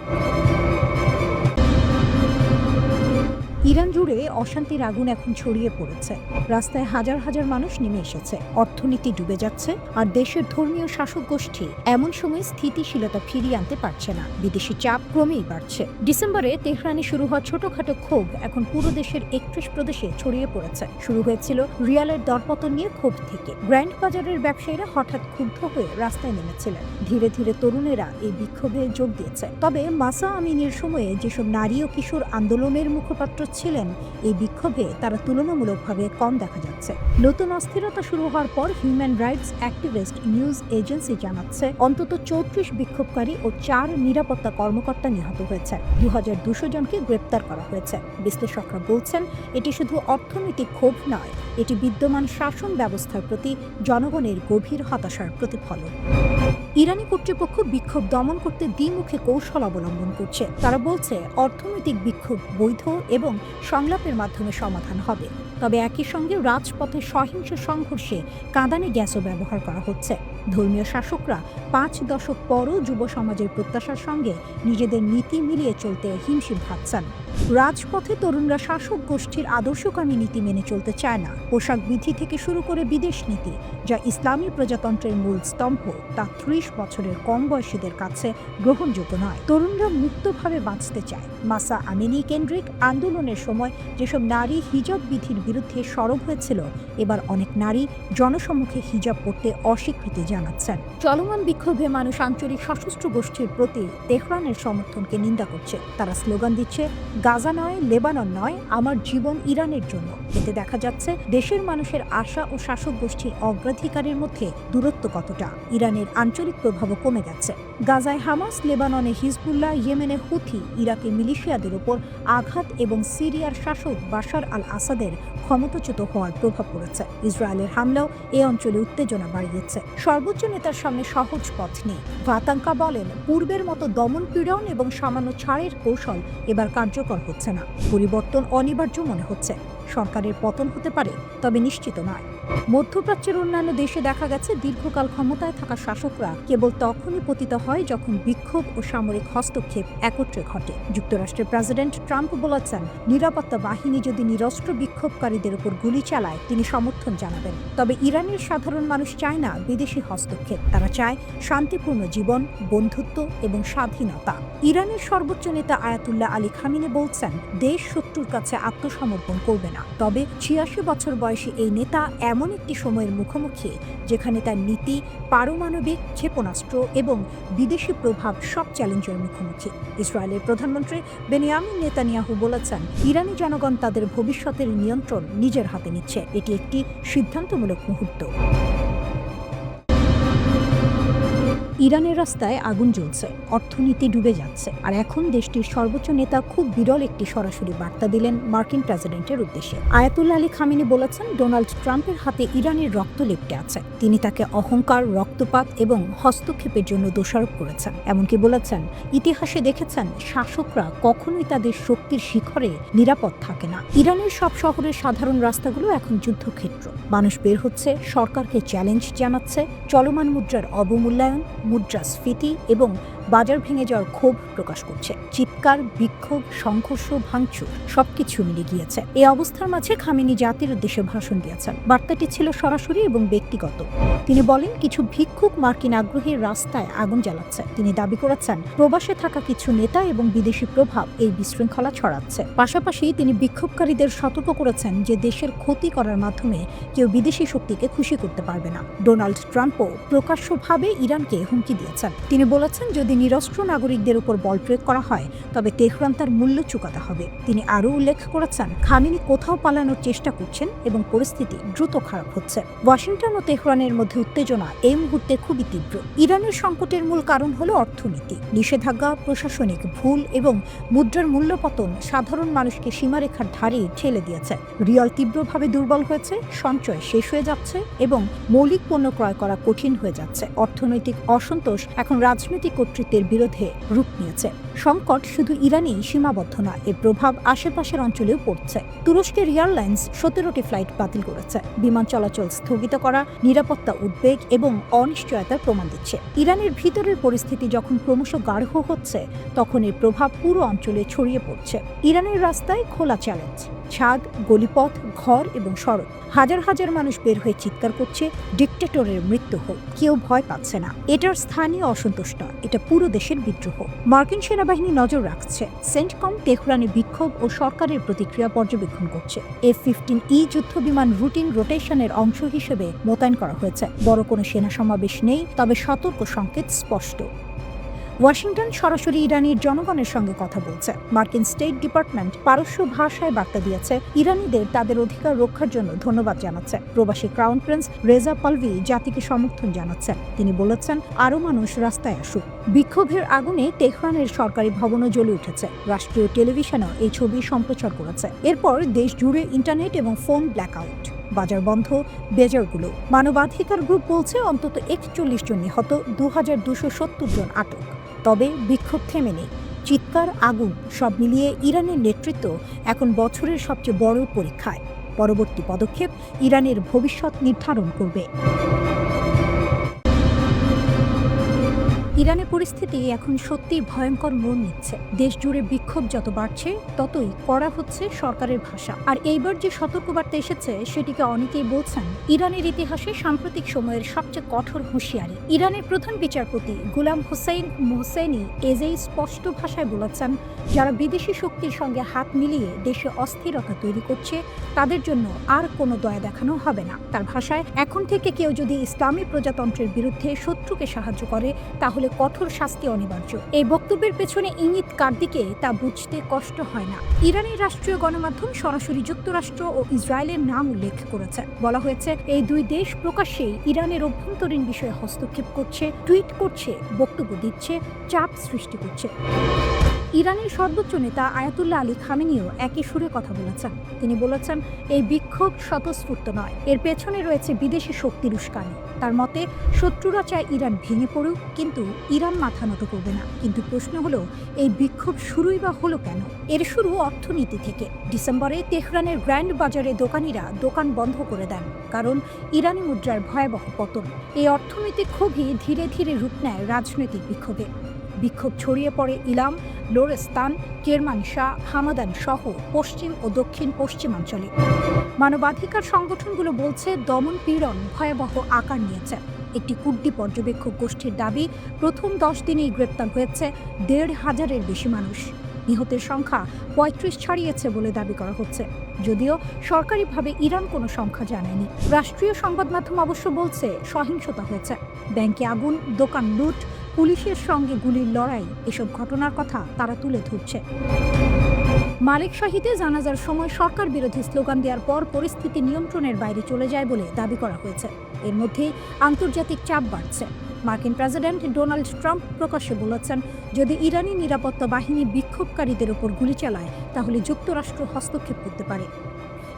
ইরান জুড়ে অশান্তির আগুন এখন ছড়িয়ে পড়েছে। রাস্তায় হাজার হাজার মানুষ নেমে এসেছে। অর্থনীতি ডুবে যাচ্ছে, আর দেশের ধর্মীয় শাসক গোষ্ঠী এমন সময় স্থিতিশীলতা ফিরিয়ে আনতে পারছে না। বিদেশি চাপ ক্রমেই বাড়ছে। ডিসেম্বরে তেহরানে শুরু হওয়া ছোটখাটো ক্ষোভ এখন পুরো দেশের 31 প্রদেশে ছড়িয়ে পড়েছে। শুরু হয়েছিল রিয়ালের দরপতন নিয়ে ক্ষোভ থেকে। গ্র্যান্ড বাজারের ব্যবসায়ীরা হঠাৎ ক্ষুব্ধ হয়ে রাস্তায় নেমেছিলেন। ধীরে ধীরে তরুণেরা এই বিক্ষোভে যোগ দিয়েছে। তবে মাসা আমিনের সময়ে যেসব নারী ও কিশোর আন্দোলনের মুখপাত্র ছিলেন, এই বিক্ষোভে তারা তুলনামূলকভাবে কম দেখা যাচ্ছে। নতুন অস্থিরতা শুরু হওয়ার পর human rights activist news agency জানাচ্ছে অন্তত 34 বিক্ষোভকারী ও 4 নিরাপত্তা কর্মকর্তা নিহত হয়েছে। 2200 জনকে গ্রেপ্তার করা হয়েছে। বিশ্লেষকরা বলছেন এটি শুধু অর্থনৈতিক ক্ষোভ নয়, এটি বিদ্যমান শাসন ব্যবস্থার প্রতি জনগণের গভীর হতাশার প্রতিফলন। ইরানি কর্তৃপক্ষ বিক্ষোভ দমন করতে দ্বিমুখী কৌশল অবলম্বন করছে। তারা বলছে অর্থনৈতিক বিক্ষোভ বৈধ এবং সংলাপের মাধ্যমে সমাধান হবে। তবে একই সঙ্গে রাজপথে সহিংস সংঘর্ষে কাঁদানে গ্যাসও ব্যবহার করা হচ্ছে। ধর্মীয় শাসকরা 5 দশক পরও যুব সমাজের প্রত্যাশার সঙ্গে নিজেদের নীতি মিলিয়ে চলতে হিমশিম খাচ্ছেন। রাজপথে তরুণরা শাসক গোষ্ঠীর আদর্শকামী নীতি মেনে চলতে চায় না। পোশাক বিধি থেকে শুরু করে বিদেশ নীতি, যা ইসলামী প্রজাতন্ত্রের মূল স্তম্ভ, তা 30 বছরের কম বয়সীদের কাছে গ্রহণযোগ্য নয়। তরুণরা মুক্তভাবে বাঁচতে চায়। মাসা আমিনি কেন্দ্রিক আন্দোলনের সময় যেসব নারী হিজাব বিধির বিরুদ্ধে সরব হয়েছিল, এবার অনেক নারী জনসম্মুখে হিজাব পরতে অস্বীকৃতি জানাচ্ছেন। চলমান বিক্ষোভে মানুষ আঞ্চলিক সশস্ত্র গোষ্ঠীর প্রতি তেহরানের সমর্থনকে নিন্দা করছে। তারা স্লোগান দিচ্ছে, গাজা নয়, লেবানন নয়, আমার জীবন ইরানের জন্য। এতে দেখা যাচ্ছে দেশের মানুষের আশা ও শাসক গোষ্ঠীর অগ্রাধিকারের মধ্যে দূরত্ব কতটা। ইরানের আঞ্চলিক প্রভাবও কমে গেছে। গাজায় হামাস, লেবাননে হিজবুল্লাহ, ইয়েমেনে হুথি, ইরাকে মিলিশিয়াদের উপর আঘাত এবং সিরিয়ার শাসক বাশার আল আসাদের ক্ষমতাচ্যুত হওয়ার প্রভাব পড়েছে। ইসরায়েলের হামলাও এ অঞ্চলে উত্তেজনা বাড়িয়েছে। সর্বোচ্চ নেতার সামনে সহজ পথ নেই। ভাতাঙ্কা বলেন, পূর্বের মতো দমন-পীড়ন এবং সামান্য ছাড়ের কৌশল এবার কার্যকর হচ্ছে না। পরিবর্তন অনিবার্য মনে হচ্ছে। সরকারের পতন হতে পারে, তবে নিশ্চিত নয়। মধ্যপ্রাচ্যের অন্যান্য দেশে দেখা গেছে দীর্ঘকাল ক্ষমতায় থাকা শাসকরা কেবল তখনই পতিত হয় যখন বিক্ষোভ ও সামরিক হস্তক্ষেপ একত্রে ঘটে। যুক্তরাষ্ট্রের প্রেসিডেন্ট ট্রাম্প বলেছেন, নিরাপত্তা বাহিনী যদি নিরস্ত্র বিক্ষোভকারীদের উপর গুলি চালায় তিনি সমর্থন জানাবেন। তবে ইরানের সাধারণ মানুষ চায় না বিদেশি হস্তক্ষেপ। তারা চায় শান্তিপূর্ণ জীবন, বন্ধুত্ব এবং স্বাধীনতা। ইরানের সর্বোচ্চ নেতা আয়াতুল্লাহ আলী খামিনি বলছেন, দেশ শত্রুর কাছে আত্মসমর্পণ করবে না। তবে 86 বছর বয়সী এই নেতা এমন একটি সময়ের মুখোমুখি যেখানে তার নীতি, পারমাণবিক ক্ষেপণাস্ত্র এবং বিদেশি প্রভাব সব চ্যালেঞ্জের মুখোমুখি। ইসরায়েলের প্রধানমন্ত্রী বেনিয়ামিন নেতানিয়াহু বলেছেন, ইরানি জনগণ তাদের ভবিষ্যতের নিয়ন্ত্রণ নিজের হাতে নিচ্ছে। এটি একটি সিদ্ধান্তমূলক মুহূর্ত। ইরানের রাস্তায় আগুন জ্বলছে, অর্থনীতি ডুবে যাচ্ছে, আর এখন দেশটির সর্বোচ্চ নেতা খুব বিরল একটি সরাসরি বার্তা দিলেন মার্কিন প্রেসিডেন্টের উদ্দেশ্যে। আয়াতুল্লাহ আলী খামিনি বলেছেন, ডোনাল্ড ট্রাম্পের হাতে ইরানের রক্ত লেপ্টে আছে। তিনি তাকে অহংকার, রক্তপাত এবং হস্তক্ষেপের জন্য দোষারোপ করেছেন। এমনকি বলেছেন, ইতিহাসে দেখেছেন শাসকরা কখনোই তাদের শক্তির শিখরে নিরাপদ থাকে না। ইরানের সব শহরের সাধারণ রাস্তাগুলো এখন যুদ্ধক্ষেত্র। মানুষ বের হচ্ছে, সরকারকে চ্যালেঞ্জ জানাচ্ছে, চলমান মুদ্রার অবমূল্যায়ন, মুদ্রাস্ফীতি এবং বাজার ভেঙে যাওয়ার ক্ষোভ প্রকাশ করছে। চিৎকার, বিক্ষোভ, সংঘর্ষ, ভাঙচুর সবকিছু মিলে গিয়েছে। এই অবস্থার মাঝে খামেনি জাতির উদ্দেশ্যে ভাষণ দিয়েছেন। বার্তাটি ছিল সরাসরি এবং ব্যক্তিগত। তিনি বলেন, কিছু ভিক্ষুক মার্কিন আগ্রহীর রাস্তায় আগুন জ্বালাচ্ছে। তিনি দাবি করেছেন, প্রবাসে থাকা কিছু নেতা এবং বিদেশি প্রভাব এই বিশৃঙ্খলা ছড়াচ্ছে। পাশাপাশি তিনি বিক্ষোভকারীদের সতর্ক করেছেন যে দেশের ক্ষতি করার মাধ্যমে কেউ বিদেশি শক্তিকে খুশি করতে পারবে না। ডোনাল্ড ট্রাম্পও প্রকাশ্যভাবে ইরানকে হুমকি দিয়েছেন। তিনি বলেছেন, যদি নিরস্ত্র নাগরিকদের উপর বল প্রয়োগ করা হয় তবে তেহরান তার মূল্য চুকাতে হবে। তিনি আরও উল্লেখ করেছেন, খামেনি কোথাও পালানোর চেষ্টা করছেন এবং পরিস্থিতি দ্রুত খারাপ হচ্ছে। ওয়াশিংটন ও তেহরানের মধ্যে উত্তেজনা এই মুহূর্তে খুবই তীব্র। ইরানের সংকটের মূল কারণ হলো অর্থনীতি। নিষেধাজ্ঞা, প্রশাসনিক ভুল এবং মুদ্রার মূল্যপতন সাধারণ মানুষকে সীমারেখার ধারে ঠেলে দিয়েছে। রিয়াল তীব্রভাবে দুর্বল হয়েছে, সঞ্চয় শেষ হয়ে যাচ্ছে এবং মৌলিক পণ্য ক্রয় করা কঠিন হয়ে যাচ্ছে। অর্থনৈতিক অসন্তোষ এখন রাজনৈতিক কর্তৃত্বের বিরুদ্ধে রূপ নিয়েছে। সংকট শুধু ইরানেই সীমাবদ্ধ নয়, এর প্রভাব আশেপাশের অঞ্চলেও পড়ছে। তুরস্কের এয়ারলাইন্স 17টি ফ্লাইট বাতিল করেছে। বিমান চলাচল স্থগিত করা নিরাপত্তা উদ্বেগ এবং অনিশ্চয়তার প্রমাণ দিচ্ছে। ইরানের ভিতরের পরিস্থিতি যখন ক্রমশ গাঢ় হচ্ছে, তখন এর প্রভাব পুরো অঞ্চলে ছড়িয়ে পড়ছে। ইরানের রাস্তায় খোলা চ্যালেঞ্জ, ছাদ, গলিপথ, ঘর এবং সড়ক। হাজার হাজার মানুষ বের হয়ে চিৎকার করছে, ডিক্টেটরের মৃত্যু হোক। কেউ ভয় পাচ্ছে না। এটার স্থানীয় অসন্তোষ নয়, এটা পুরো দেশের বিদ্রোহ। মার্কিন সেনাবাহিনী নজর রাখছে। সেন্টকম তেহরানে বিক্ষোভ ও সরকারের প্রতিক্রিয়া পর্যবেক্ষণ করছে। F-15E যুদ্ধ বিমান রুটিন রোটেশনের অংশ হিসেবে মোতায়েন করা হয়েছে। বড় কোনো সেনা সমাবেশ নেই, তবে সতর্ক সংকেত স্পষ্ট। ওয়াশিংটন সরাসরি ইরানির জনগণের সঙ্গে কথা বলছে। মার্কিন স্টেট ডিপার্টমেন্ট পারস্য ভাষায় বার্তা দিয়েছে, ইরানিদের তাদের অধিকার রক্ষার জন্য ধন্যবাদ জানাচ্ছে। প্রবাসী ক্রাউন প্রিন্স রেজা পালভি জাতিকে সমর্থন জানাচ্ছেন। তিনি বলেছেন, আরও মানুষ রাস্তায় আসুক। বিক্ষোভের আগুনে তেহরানের সরকারি ভবনও জ্বলে উঠেছে। রাষ্ট্রীয় টেলিভিশনও এই ছবি সম্প্রচার করেছে। এরপর দেশ জুড়ে ইন্টারনেট এবং ফোন ব্ল্যাকআউট, বাজার বন্ধ, বেজারগুলো। মানবাধিকার গ্রুপ বলছে অন্তত 41 জন নিহত, 2270 জন আটক। তবে বিক্ষোভ থেমে নেই। চিৎকার, আগুন সব মিলিয়ে ইরানের নেতৃত্ব এখন বছরের সবচেয়ে বড় পরীক্ষায়। পরবর্তী পদক্ষেপ ইরানের ভবিষ্যৎ নির্ধারণ করবে। ইরানের পরিস্থিতি এখন সত্যিই ভয়ঙ্কর মোড় নিচ্ছে। দেশ জুড়ে বিক্ষোভ যত বাড়ছে ততই কড়া হচ্ছে সরকারের ভাষা। আর এইবার যে সতর্কবার্তা এসেছে সেটিকে অনেকেই বলছেন ইরানের ইতিহাসে সাম্প্রতিক সময়ের সবচেয়ে কঠোর হুঁশিয়ারি। ইরানের প্রধান বিচারপতি গোলাম হোসেইন মোহসেনি এজেই স্পষ্ট ভাষায় বলেছেন, যারা বিদেশি শক্তির সঙ্গে হাত মিলিয়ে দেশে অস্থিরতা তৈরি করছে তাদের জন্য আর কোনো দয়া দেখানো হবে না। তার ভাষায়, এখন থেকে কেউ যদি ইসলামী প্রজাতন্ত্রের বিরুদ্ধে শত্রুকে সাহায্য করে তাহলে কঠোর শাস্তি অনিবার্য। এই বক্তব্যের পেছনে ইঙ্গিত কার দিকে তা বুঝতে কষ্ট হয় না। ইরানের রাষ্ট্রীয় গণমাধ্যম সরাসরি যুক্তরাষ্ট্র ও ইসরায়েলের নাম উল্লেখ করেছে। বলা হয়েছে, এই দুই দেশ প্রকাশ্যেই ইরানের অভ্যন্তরীণ বিষয়ে হস্তক্ষেপ করছে, টুইট করছে, বক্তব্য দিচ্ছে, চাপ সৃষ্টি করছে। ইরানের সর্বোচ্চ নেতা আয়াতুল্লাহ আলী খামেনিও একই সুরে কথা বলেছেন। তিনি বলেছেন, এই বিক্ষোভ স্বতঃস্ফূর্ত নয়, এর পেছনে রয়েছে বিদেশি শক্তির উস্কানি। তার মতে, শত্রুরা চায় ইরান ভেঙে পড়ুক, কিন্তু ইরান মাথা নত করবে না। কিন্তু প্রশ্ন হলো, এই বিক্ষোভ শুরুই বা হলো কেন? এর শুরু অর্থনীতি থেকে। ডিসেম্বরে তেহরানের গ্র্যান্ড বাজারে দোকানিরা দোকান বন্ধ করে দেন, কারণ ইরানি মুদ্রার ভয়াবহ পতন। এই অর্থনৈতিক ক্ষোভই ধীরে ধীরে রূপ নেয় রাজনৈতিক বিক্ষোভে। বিক্ষোভ ছড়িয়ে পড়ে ইলাম, লোরেস্তান, কেরমানশাহ, হামাদান সহ পশ্চিম ও দক্ষিণ পশ্চিমাঞ্চলে। মানবাধিকার সংগঠনগুলো বলছে, দমন পীড়ন ভয়াবহ আকার নিয়েছে। একটি কুর্দি পর্যবেক্ষক গোষ্ঠীর দাবি, প্রথম 10 দিনেই গ্রেপ্তার হয়েছে 1,500-এর বেশি মানুষ। নিহতের সংখ্যা 35 ছাড়িয়েছে বলে দাবি করা হচ্ছে, যদিও সরকারিভাবে ইরান কোনো সংখ্যা জানায়নি। রাষ্ট্রীয় সংবাদ মাধ্যম অবশ্য বলছে, সহিংসতা হয়েছে। ব্যাংকে আগুন, দোকান লুট, পুলিশের সঙ্গে গুলির লড়াই, এসব ঘটনার কথা তারা তুলে ধরছে। মালিক শাহীতে জানাজার সময় সরকার বিরোধী স্লোগান দেওয়ার পর পরিস্থিতি নিয়ন্ত্রণের বাইরে চলে যায় বলে দাবি করা হয়েছে। এর মধ্যেই আন্তর্জাতিক চাপ বাড়ছে। মার্কিন প্রেসিডেন্ট ডোনাল্ড ট্রাম্প প্রকাশ্যে বলেছেন, যদি ইরানি নিরাপত্তা বাহিনী বিক্ষোভকারীদের ওপর গুলি চালায় তাহলে যুক্তরাষ্ট্র হস্তক্ষেপ করতে পারে।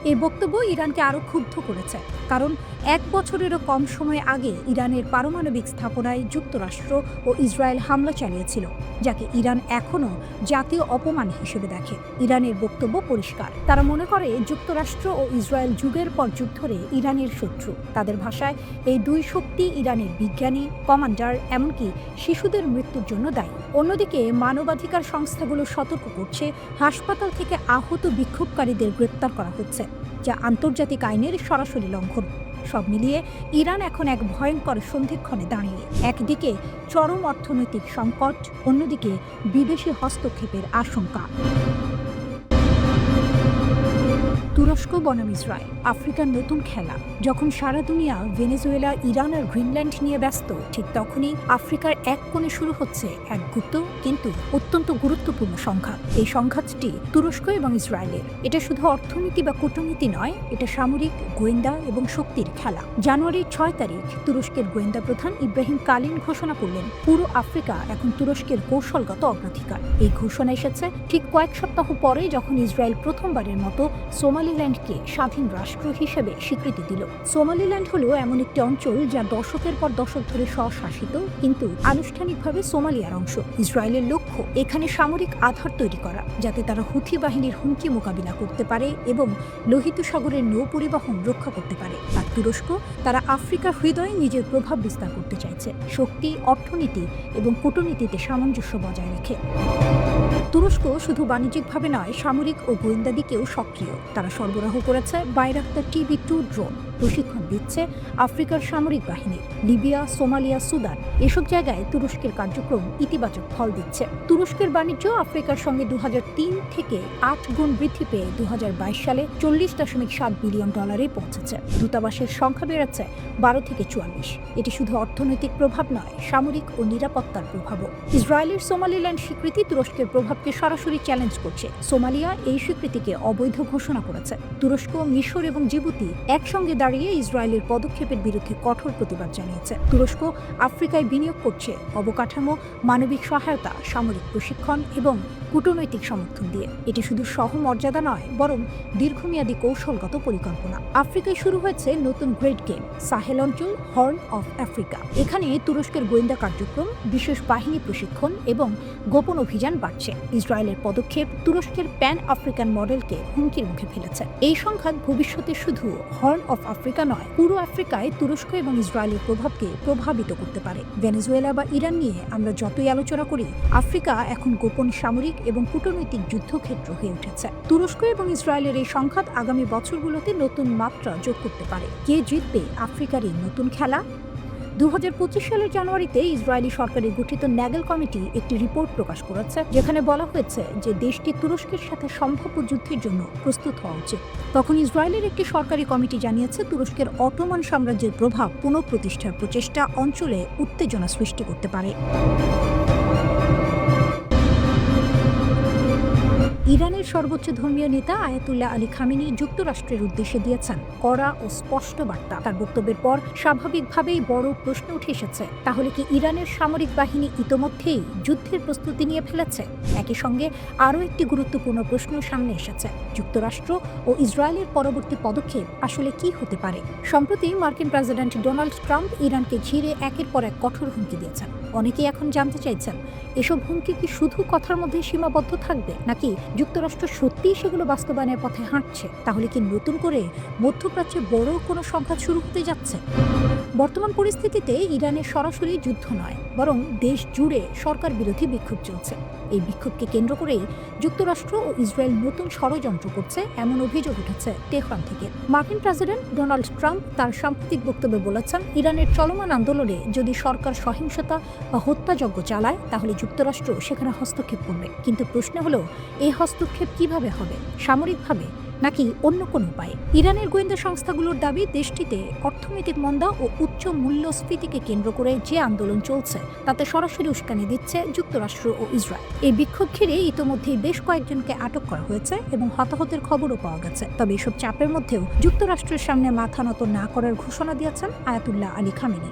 এই বক্তব্য ইরানকে আরও ক্ষুব্ধ করেছে, কারণ 1 বছরেরও কম সময় আগে ইরানের পারমাণবিক স্থাপনায় যুক্তরাষ্ট্র ও ইসরায়েল হামলা চালিয়েছিল, যাকে ইরান এখনও জাতীয় অপমান হিসেবে দেখে। ইরানের বক্তব্য পরিষ্কার, তারা মনে করে যুক্তরাষ্ট্র ও ইসরায়েল যুগের পর যুগ ধরে ইরানের শত্রু। তাদের ভাষায়, এই দুই শক্তি ইরানের বিজ্ঞানী, কমান্ডার, এমনকি শিশুদের মৃত্যুর জন্য দায়ী। অন্যদিকে মানবাধিকার সংস্থাগুলো সতর্ক করছে, হাসপাতাল থেকে আহত বিক্ষোভকারীদের গ্রেপ্তার করা হচ্ছে, যা আন্তর্জাতিক আইনের সরাসরি লঙ্ঘন। সব মিলিয়ে ইরান এখন এক ভয়ঙ্কর সন্ধিক্ষণে দাঁড়িয়ে। একদিকে চরম অর্থনৈতিক সংকট, অন্যদিকে বিদেশি হস্তক্ষেপের আশঙ্কা। তুরস্ক বনাম ইসরায়েল, আফ্রিকার নতুন খেলা। যখন সারা দুনিয়া ভেনেজুয়েলা, ইরান আর গ্রিনল্যান্ড নিয়ে ব্যস্ত, ঠিক তখনই আফ্রিকার এক কোণে শুরু হচ্ছে এক গুপ্ত কিন্তু অত্যন্ত গুরুত্বপূর্ণ সংঘাত। এই সংঘাতটি তুরস্ক এবং ইসরায়েলের। এটা শুধু অর্থনীতি বা কূটনীতি নয়, এটা সামরিক, গোয়েন্দা এবং শক্তির খেলা। জানুয়ারির 6 তারিখ তুরস্কের গোয়েন্দা প্রধান ইব্রাহিম কালিন ঘোষণা করলেন, পুরো আফ্রিকা এখন তুরস্কের কৌশলগত অগ্রাধিকার। এই ঘোষণা এসেছে ঠিক কয়েক সপ্তাহ পরে, যখন ইসরায়েল প্রথমবারের মতো সোমালিল্যান্ডকে স্বাধীন রাষ্ট্র হিসেবে স্বীকৃতি দিল। সোমালিল্যান্ড হলো এমন একটি অঞ্চল যা দশকের পর দশক ধরে স্বশাসিত, কিন্তু আনুষ্ঠানিকভাবে সোমালিয়ার অংশ। ইসরায়েলের লক্ষ্য এখানে সামরিক আধার তৈরি করা, যাতে তারা হুথি বাহিনীর হুমকি মোকাবিলা করতে পারে এবং লোহিত সাগরের নৌ পরিবহন রক্ষা করতে পারে। আর তুরস্ক, তারা আফ্রিকার হৃদয়ে নিজের প্রভাব বিস্তার করতে চাইছে, শক্তি, অর্থনীতি এবং কূটনীতিতে সামঞ্জস্য বজায় রেখে। তুরস্ক শুধু বাণিজ্যিকভাবে নয়, সামরিক ও গোয়েন্দা দিকেও সক্রিয়। তারা সরবরাহ করেছে বাইরাক্তার TB2 ড্রোন, প্রশিক্ষণ দিচ্ছে আফ্রিকার সামরিক বাহিনী। লিবিয়া, সোমালিয়া, সুদান, এসব জায়গায় তুরস্কের কার্যক্রম ইতিবাচক ফল দিচ্ছে। তুরস্কের বাণিজ্য আফ্রিকার সঙ্গে 2003 থেকে 8 গুণ বৃদ্ধি পেয়ে 2022 সালে $40.7 বিলিয়ন পৌঁছেছে। দূতাবাসের সংখ্যা বেড়েছে 12 থেকে 44। এটি শুধু অর্থনৈতিক প্রভাব নয়, সামরিক ও নিরাপত্তার প্রভাবও। ইসরায়েলের সোমালিল্যান্ড স্বীকৃতি তুরস্কের প্রভাবকে সরাসরি চ্যালেঞ্জ করছে। সোমালিয়া এই স্বীকৃতিকে অবৈধ ঘোষণা করেছে। তুরস্ক, মিশর এবং জিবুতি একসঙ্গে দাঁড়িয়ে ইসরায়েলের পদক্ষেপের বিরুদ্ধে কঠোর প্রতিবাদ জানিয়েছে। তুরস্ক আফ্রিকায় বিনিয়োগ করছে অবকাঠামো, মানবিক সহায়তা, সামরিক প্রশিক্ষণ এবং কূটনৈতিক সমর্থন দিয়ে। এটি শুধু সহমর্যাদা নয়, বরং দীর্ঘমেয়াদী কৌশলগত পরিকল্পনা। আফ্রিকায় শুরু হয়েছে নতুন গ্রেট গেম, সাহেল অঞ্চল, হর্ন অফ আফ্রিকা। এখানে তুরস্কের গোয়েন্দা কার্যক্রম, বিশেষ বাহিনী প্রশিক্ষণ এবং গোপন অভিযান বাড়ছে। ইসরায়েলের পদক্ষেপ তুরস্কের প্যান আফ্রিকান মডেলকে হুমকির মুখে ফেলেছে। এই সংঘাত ভবিষ্যতে শুধু হর্ন অফ আফ্রিকা নয়, পুরো আফ্রিকায় তুরস্ক এবং ইসরায়েলের প্রভাবকে প্রভাবিত করতে পারে। ভেনেজুয়েলা বা ইরান নিয়ে আমরা যতই আলোচনা করি, আফ্রিকা এখন গোপন সামরিক এবং কূটনৈতিক যুদ্ধক্ষেত্র হয়ে উঠেছে। তুরস্ক এবং ইসরায়েলের এই সংঘাত আগামী বছরগুলোতে নতুন মাত্রা যোগ করতে পারে। কে জিতবে আফ্রিকার এই নতুন খেলা? 2025 সালের জানুয়ারিতে ইসরায়েলি সরকারের গঠিত ন্যাগেল কমিটি একটি রিপোর্ট প্রকাশ করেছে, যেখানে বলা হয়েছে যে দেশটি তুরস্কের সাথে সম্ভাব্য যুদ্ধের জন্য প্রস্তুত হওয়া উচিত। তখন ইসরায়েলের একটি সরকারি কমিটি জানিয়েছে তুরস্কের অটোমান সাম্রাজ্যের প্রভাব পুনঃপ্রতিষ্ঠার প্রচেষ্টা অঞ্চলে উত্তেজনা সৃষ্টি করতে পারে। ইরানের সর্বোচ্চ ধর্মীয় নেতা আয়াতুল্লাহ আলী খামেনি যুক্তরাষ্ট্রের উদ্দেশ্যে দিয়েছেন কড়া ও স্পষ্ট বার্তা। তার বক্তব্যের পর স্বাভাবিকভাবেই বড় প্রশ্ন উঠে এসেছে, তাহলে কি ইরানের সামরিক বাহিনী ইতোমধ্যেই যুদ্ধের প্রস্তুতি নিয়ে ফেলেছে? একই সঙ্গে আরও একটি গুরুত্বপূর্ণ প্রশ্ন সামনে এসেছে, যুক্তরাষ্ট্র ও ইসরায়েলের পরবর্তী পদক্ষেপ আসলে কি হতে পারে? সম্প্রতি মার্কিন প্রেসিডেন্ট ডোনাল্ড ট্রাম্প ইরানকে ঘিরে একের পর এক কঠোর হুমকি দিয়েছেন। অনেকেই এখন জানতে চাইছেন, এসব হুমকি কি শুধু কথার মধ্যে সীমাবদ্ধ থাকবে, নাকি যুক্তরাষ্ট্র সত্যিই সেগুলো বাস্তবায়নের পথে হাঁটছে? তাহলে কি নতুন করে মধ্যপ্রাচ্যে বড় কোনো সংঘাত শুরু হতে যাচ্ছে? বর্তমান পরিস্থিতিতে ইরানের সরাসরি যুদ্ধ নয়, বরং দেশ জুড়ে সরকার বিরোধী বিক্ষোভ চলছে। এই বিক্ষোভকে কেন্দ্র করেই যুক্তরাষ্ট্র ও ইসরায়েল নতুন ষড়যন্ত্র করছে, এমন অভিযোগ উঠেছে তেহরান থেকে। মার্কিন প্রেসিডেন্ট ডোনাল্ড ট্রাম্প তার সাম্প্রতিক বক্তব্যে বলেছেন, ইরানের চলমান আন্দোলনে যদি সরকার সহিংসতা বা হত্যাযজ্ঞ চালায়, তাহলে যুক্তরাষ্ট্র সেখানে হস্তক্ষেপ করবে। কিন্তু প্রশ্ন হলো, এই হস্তক্ষেপ কিভাবে হবে? সামরিকভাবে নাকি অন্য কোনো উপায়ে? ইরানের গোয়েন্দা সংস্থাগুলোর দাবি, দেশটিতে অর্থনৈতিক মন্দা ও উচ্চ মূল্যস্ফীতিকে কেন্দ্র করে যে আন্দোলন চলছে, তাতে সরাসরি উস্কানি দিচ্ছে যুক্তরাষ্ট্র ও ইসরায়েল। এই বিক্ষোভ ঘিরে ইতোমধ্যেই বেশ কয়েকজনকে আটক করা হয়েছে এবং হতাহতের খবরও পাওয়া গেছে। তবে এসব চাপের মধ্যেও যুক্তরাষ্ট্রের সামনে মাথা নত না করার ঘোষণা দিয়েছেন আয়াতুল্লাহ আলী খামেনি।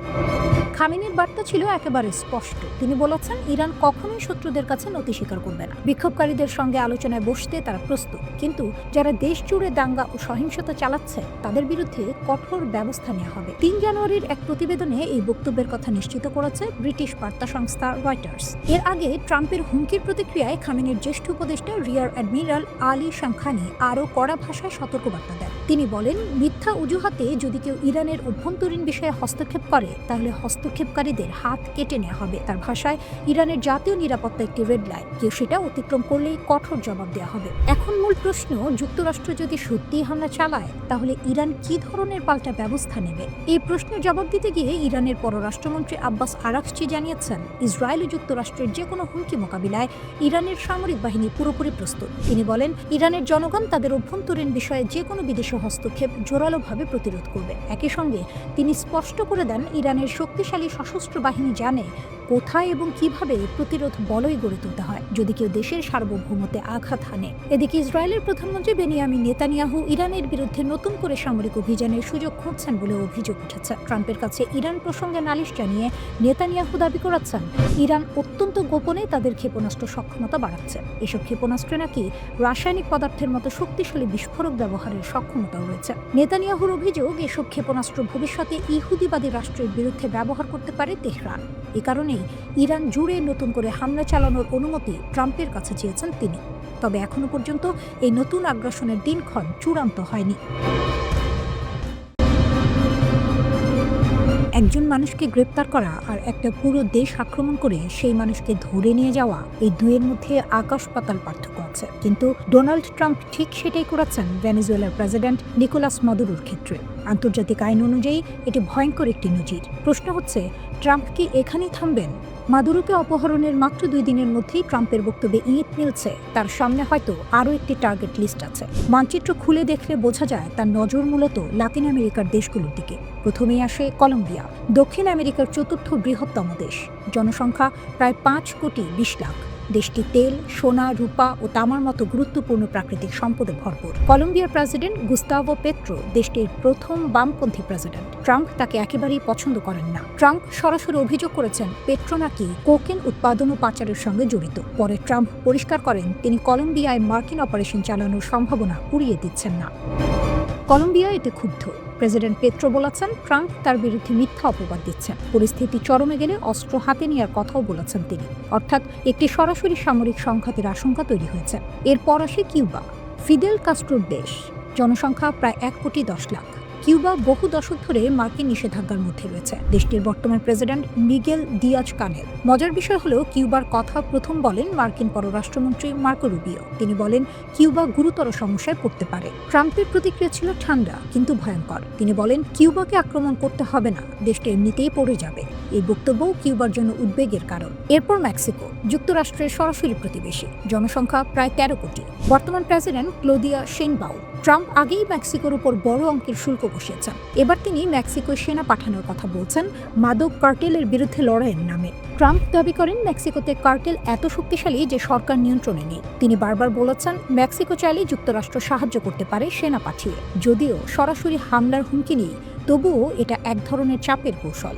খামেনির বার্তা ছিল একেবারে স্পষ্ট। তিনি বলেছেন, ইরান কখনোই শত্রুদের কাছে নতি স্বীকার করবে না। বিক্ষোভকারীদের সঙ্গে আলোচনায় বসতে তারা প্রস্তুত, কিন্তু যারা দেশ জুড়ে দাঙ্গা ও সহিংসতা চালাচ্ছে, তাদের বিরুদ্ধে কঠোর ব্যবস্থা নেওয়া হবে। 3 জানুয়ারির এক প্রতিবেদনে এই বক্তব্যের কথা নিশ্চিত করেছে ব্রিটিশ বার্তা সংস্থা রয়টার্স। এর আগে ট্রাম্পের হুমকির প্রতিক্রিয়ায় খামেনির জ্যেষ্ঠ উপদেষ্টা রিয়ার অ্যাডমিরাল আলী শামখানি আরও কড়া ভাষায় সতর্কবার্তা দেন। তিনি বলেন, মিথ্যা অজুহাতে যদি কেউ ইরানের অভ্যন্তরীণ বিষয়ে হস্তক্ষেপ করে, তাহলে হস্তক্ষেপকারীদের হাত কেটে নেওয়া হবে। তার ভাষায়, ইরানের জাতীয় নিরাপত্তা একটি রেড লাইন, কেউ সেটা অতিক্রম করলেই কঠোর জবাব দেওয়া হবে। এখন মূল প্রশ্ন, যুক্তরাষ্ট্র যদি সত্যি হামলা চালায়, তাহলে ইরান কি ধরনের পাল্টা ব্যবস্থা নেবে? এই প্রশ্নের জবাব দিতে গিয়ে ইরানের পররাষ্ট্রমন্ত্রী আব্বাস আরাকচি জানিয়েছেন, ইসরায়েল ও যুক্তরাষ্ট্রের যে কোনো হুমকি মোকাবিলায় ইরানের সামরিক বাহিনী পুরোপুরি প্রস্তুত। তিনি বলেন, ইরানের জনগণ তাদের অভ্যন্তরীণ বিষয়ে যে কোনো বিদেশি হস্তক্ষেপ জোরালোভাবে প্রতিরোধ করবে। একই সঙ্গে তিনি স্পষ্ট করে দেন, ইরানের শক্তিশালী সশস্ত্র বাহিনী জানে কোথায় এবং কিভাবে প্রতিরোধ বলয় গড়ে তুলতে হয় যদি কেউ দেশের সার্বভৌমত্বে আঘাত হানে। এদিকে ইসরায়েলের প্রধানমন্ত্রী বেনিয়ামিন নেতানিয়াহু ইরানের বিরুদ্ধে নতুন করে সামরিক অভিযানের সুযোগ খুঁজছেন বলে অভিযোগ উঠেছে। ট্রাম্পের কাছে ইরান প্রসঙ্গে নালিশ জানিয়ে নেতানিয়াহু দাবি করেছেন, ইরান অত্যন্ত গোপনে তাদের ক্ষেপণাস্ত্র সক্ষমতা বাড়াচ্ছে। এসব ক্ষেপণাস্ত্রে নাকি রাসায়নিক পদার্থের মতো শক্তিশালী বিস্ফোরক ব্যবহারের সক্ষমতাও রয়েছে। নেতানিয়াহুর অভিযোগ, এসব ক্ষেপণাস্ত্র ভবিষ্যতে ইহুদিবাদী রাষ্ট্রের বিরুদ্ধে ব্যবহার করতে পারে তেহরান। এ কারণে ইরান জুড়ে নতুন করে হামলা চালানোর অনুমতি ট্রাম্পের কাছে চেয়েছেন তিনি। তবে এখনো পর্যন্ত এই নতুন আগ্রাসনের দিনক্ষণ চূড়ান্ত হয়নি। একজন মানুষকে গ্রেপ্তার করা আর একটা পুরো দেশ আক্রমণ করে সেই মানুষকে ধরে নিয়ে যাওয়া, এই দুয়ের মধ্যে আকাশ পাতাল পার্থক্য আছে। কিন্তু ডোনাল্ড ট্রাম্প ঠিক সেটাই করেছেন ভেনেজুয়েলার প্রেসিডেন্ট নিকোলাস মাদুরোর ক্ষেত্রে। আন্তর্জাতিক আইন অনুযায়ী এটি ভয়ঙ্কর একটি নজির। প্রশ্ন হচ্ছে, ট্রাম্প কি এখানেই থামবেন? মাদুরোকে অপহরণের মাত্র 2 দিনের মধ্যেই ট্রাম্পের বক্তব্যে ইঙ্গিত মিলছে তার সামনে হয়তো আরও একটি টার্গেট লিস্ট আছে। মানচিত্র খুলে দেখলে বোঝা যায় তার নজর মূলত লাতিন আমেরিকার দেশগুলোর দিকে। প্রথমেই আসে কলম্বিয়া, দক্ষিণ আমেরিকার 4র্থ বৃহত্তম দেশ, জনসংখ্যা প্রায় 5 কোটি 20 লাখ। দেশটি তেল, সোনা, রূপা ও তামার মতো গুরুত্বপূর্ণ প্রাকৃতিক সম্পদে ভরপুর। কলম্বিয়ার প্রেসিডেন্ট গুস্তাভো পেট্রো দেশটির প্রথম বামপন্থী প্রেসিডেন্ট। ট্রাম্প তাকে একেবারেই পছন্দ করেন না। ট্রাম্প সরাসরি অভিযোগ করেছেন পেট্রো নাকি কোকেন উৎপাদন ও পাচারের সঙ্গে জড়িত। পরে ট্রাম্প পরিষ্কার করেন তিনি কলম্বিয়ায় মার্কিন অপারেশন চালানোর সম্ভাবনা উড়িয়ে দিচ্ছেন না। কলম্বিয়া এতে ক্ষুব্ধ। প্রেসিডেন্ট পেট্রো বলেছেন ট্রাম্প তার বিরুদ্ধে মিথ্যা অপবাদ দিচ্ছেন। পরিস্থিতি চরমে গেলে অস্ত্র হাতে নেওয়ার কথাও বলেছেন তিনি। অর্থাৎ একটি সরাসরি সামরিক সংঘাতের আশঙ্কা তৈরি হয়েছে। এরপর আসে কিউবা, ফিদেল কাস্ট্রোর দেশ। জনসংখ্যা প্রায় 1,10,00,000। কিউবা বহু দশক ধরে মার্কিন নিষেধাজ্ঞার মধ্যে রয়েছে। দেশটির বর্তমান প্রেসিডেন্ট মিগেল দিয়াজ কানেল। মজার বিষয় হলো কিউবার কথা প্রথম বলেন মার্কিন পররাষ্ট্রমন্ত্রী মার্কো রুবিও। তিনি বলেন কিউবা গুরুতর সমস্যায় পড়তে পারে। ট্রাম্পের প্রতিক্রিয়া ছিল ঠান্ডা কিন্তু ভয়ঙ্কর। তিনি বলেন কিউবাকে আক্রমণ করতে হবে না, দেশটি এমনিতেই পড়ে যাবে। এই বক্তব্যও কিউবার জন্য উদ্বেগের কারণ। এরপর মেক্সিকো, যুক্তরাষ্ট্রের সরাসরি প্রতিবেশী। জনসংখ্যা প্রায় 13 কোটি। বর্তমান প্রেসিডেন্ট ক্লোদিয়া শেইনবাউম। ট্রাম্প আগেই মেক্সিকোর উপর বড় অঙ্কের শুল্ক বসিয়েছেন। এবার তিনি মেক্সিকোয় সেনা পাঠানোর কথা বলছেন মাদক কার্টেলের বিরুদ্ধে লড়াইয়ের নামে। ট্রাম্প দাবি করেন মেক্সিকোতে কার্টেল এত শক্তিশালী যে সরকার নিয়ন্ত্রণে নেই। তিনি বারবার বলেছেন মেক্সিকো চাইলে যুক্তরাষ্ট্র সাহায্য করতে পারে সেনা পাঠিয়ে। যদিও সরাসরি হামলার হুমকি নেই, তবুও এটা এক ধরনের চাপের কৌশল।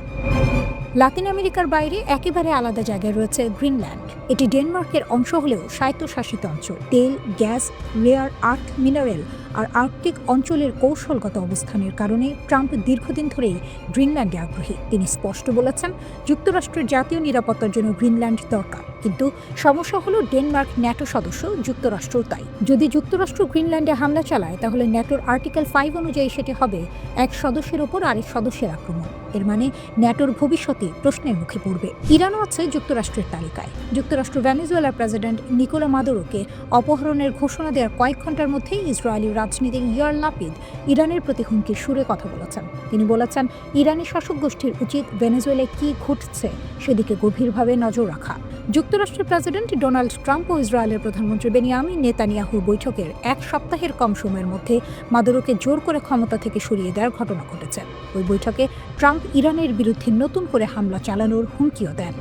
লাতিন আমেরিকার বাইরে একেবারে আলাদা জায়গায় রয়েছে গ্রিনল্যান্ড। এটি ডেনমার্কের অংশ হলেও স্বায়ত্তশাসিত অঞ্চল। তেল, গ্যাস, রেয়ার আর্থ মিনারেল আর আর্কটিক অঞ্চলের কৌশলগত অবস্থানের কারণে ট্রাম্প দীর্ঘদিন ধরেই গ্রিনল্যান্ডে আগ্রহী। তিনি স্পষ্ট বলেছেন যুক্তরাষ্ট্রের জাতীয় নিরাপত্তার জন্য গ্রিনল্যান্ড দরকার। কিন্তু সমস্যা হলো ডেনমার্ক ন্যাটো সদস্য, যুক্তরাষ্ট্রও তাই। যদি যুক্তরাষ্ট্র গ্রিনল্যান্ডে হামলা চালায় তাহলে ন্যাটোর আর্টিকেল 5 অনুযায়ী সেটি হবে এক সদস্যের ওপর আরেক সদস্যের আক্রমণ। এর মানে ন্যাটোর ভবিষ্যতে প্রশ্নের মুখে পড়বে। ইরানও আছে যুক্তরাষ্ট্রের তালিকায়। যুক্তরাষ্ট্র ভেনেজুয়েলার প্রেসিডেন্ট নিকোলা মাদুরোকে অপহরণের ঘোষণা দেওয়ার কয়েক ঘন্টার মধ্যেই ইসরায়েলি রাজনীতিক ইয়ার লাপিদ ইরানের প্রতি হুমকির সুরে কথা বলেছেন। তিনি বলেছেন ইরানি শাসক গোষ্ঠীর উচিত ভেনেজুয়েলায় কি ঘটছে সেদিকে গভীরভাবে নজর রাখা। যুক্তরাষ্ট্রের প্রেসিডেন্ট ডোনাল্ড ট্রাম্প ও ইসরায়েলের প্রধানমন্ত্রী বেনিয়ামিন নেতানিয়াহুর বৈঠকের এক সপ্তাহের কম সময়ের মধ্যে মাদুরোকে জোর করে ক্ষমতা থেকে সরিয়ে দেওয়ার ঘটনা ঘটেছে। ওই বৈঠকে ট্রাম্প ইরানের বিরুদ্ধে নতুন করে হামলা চালানোর হুমকিও দেন।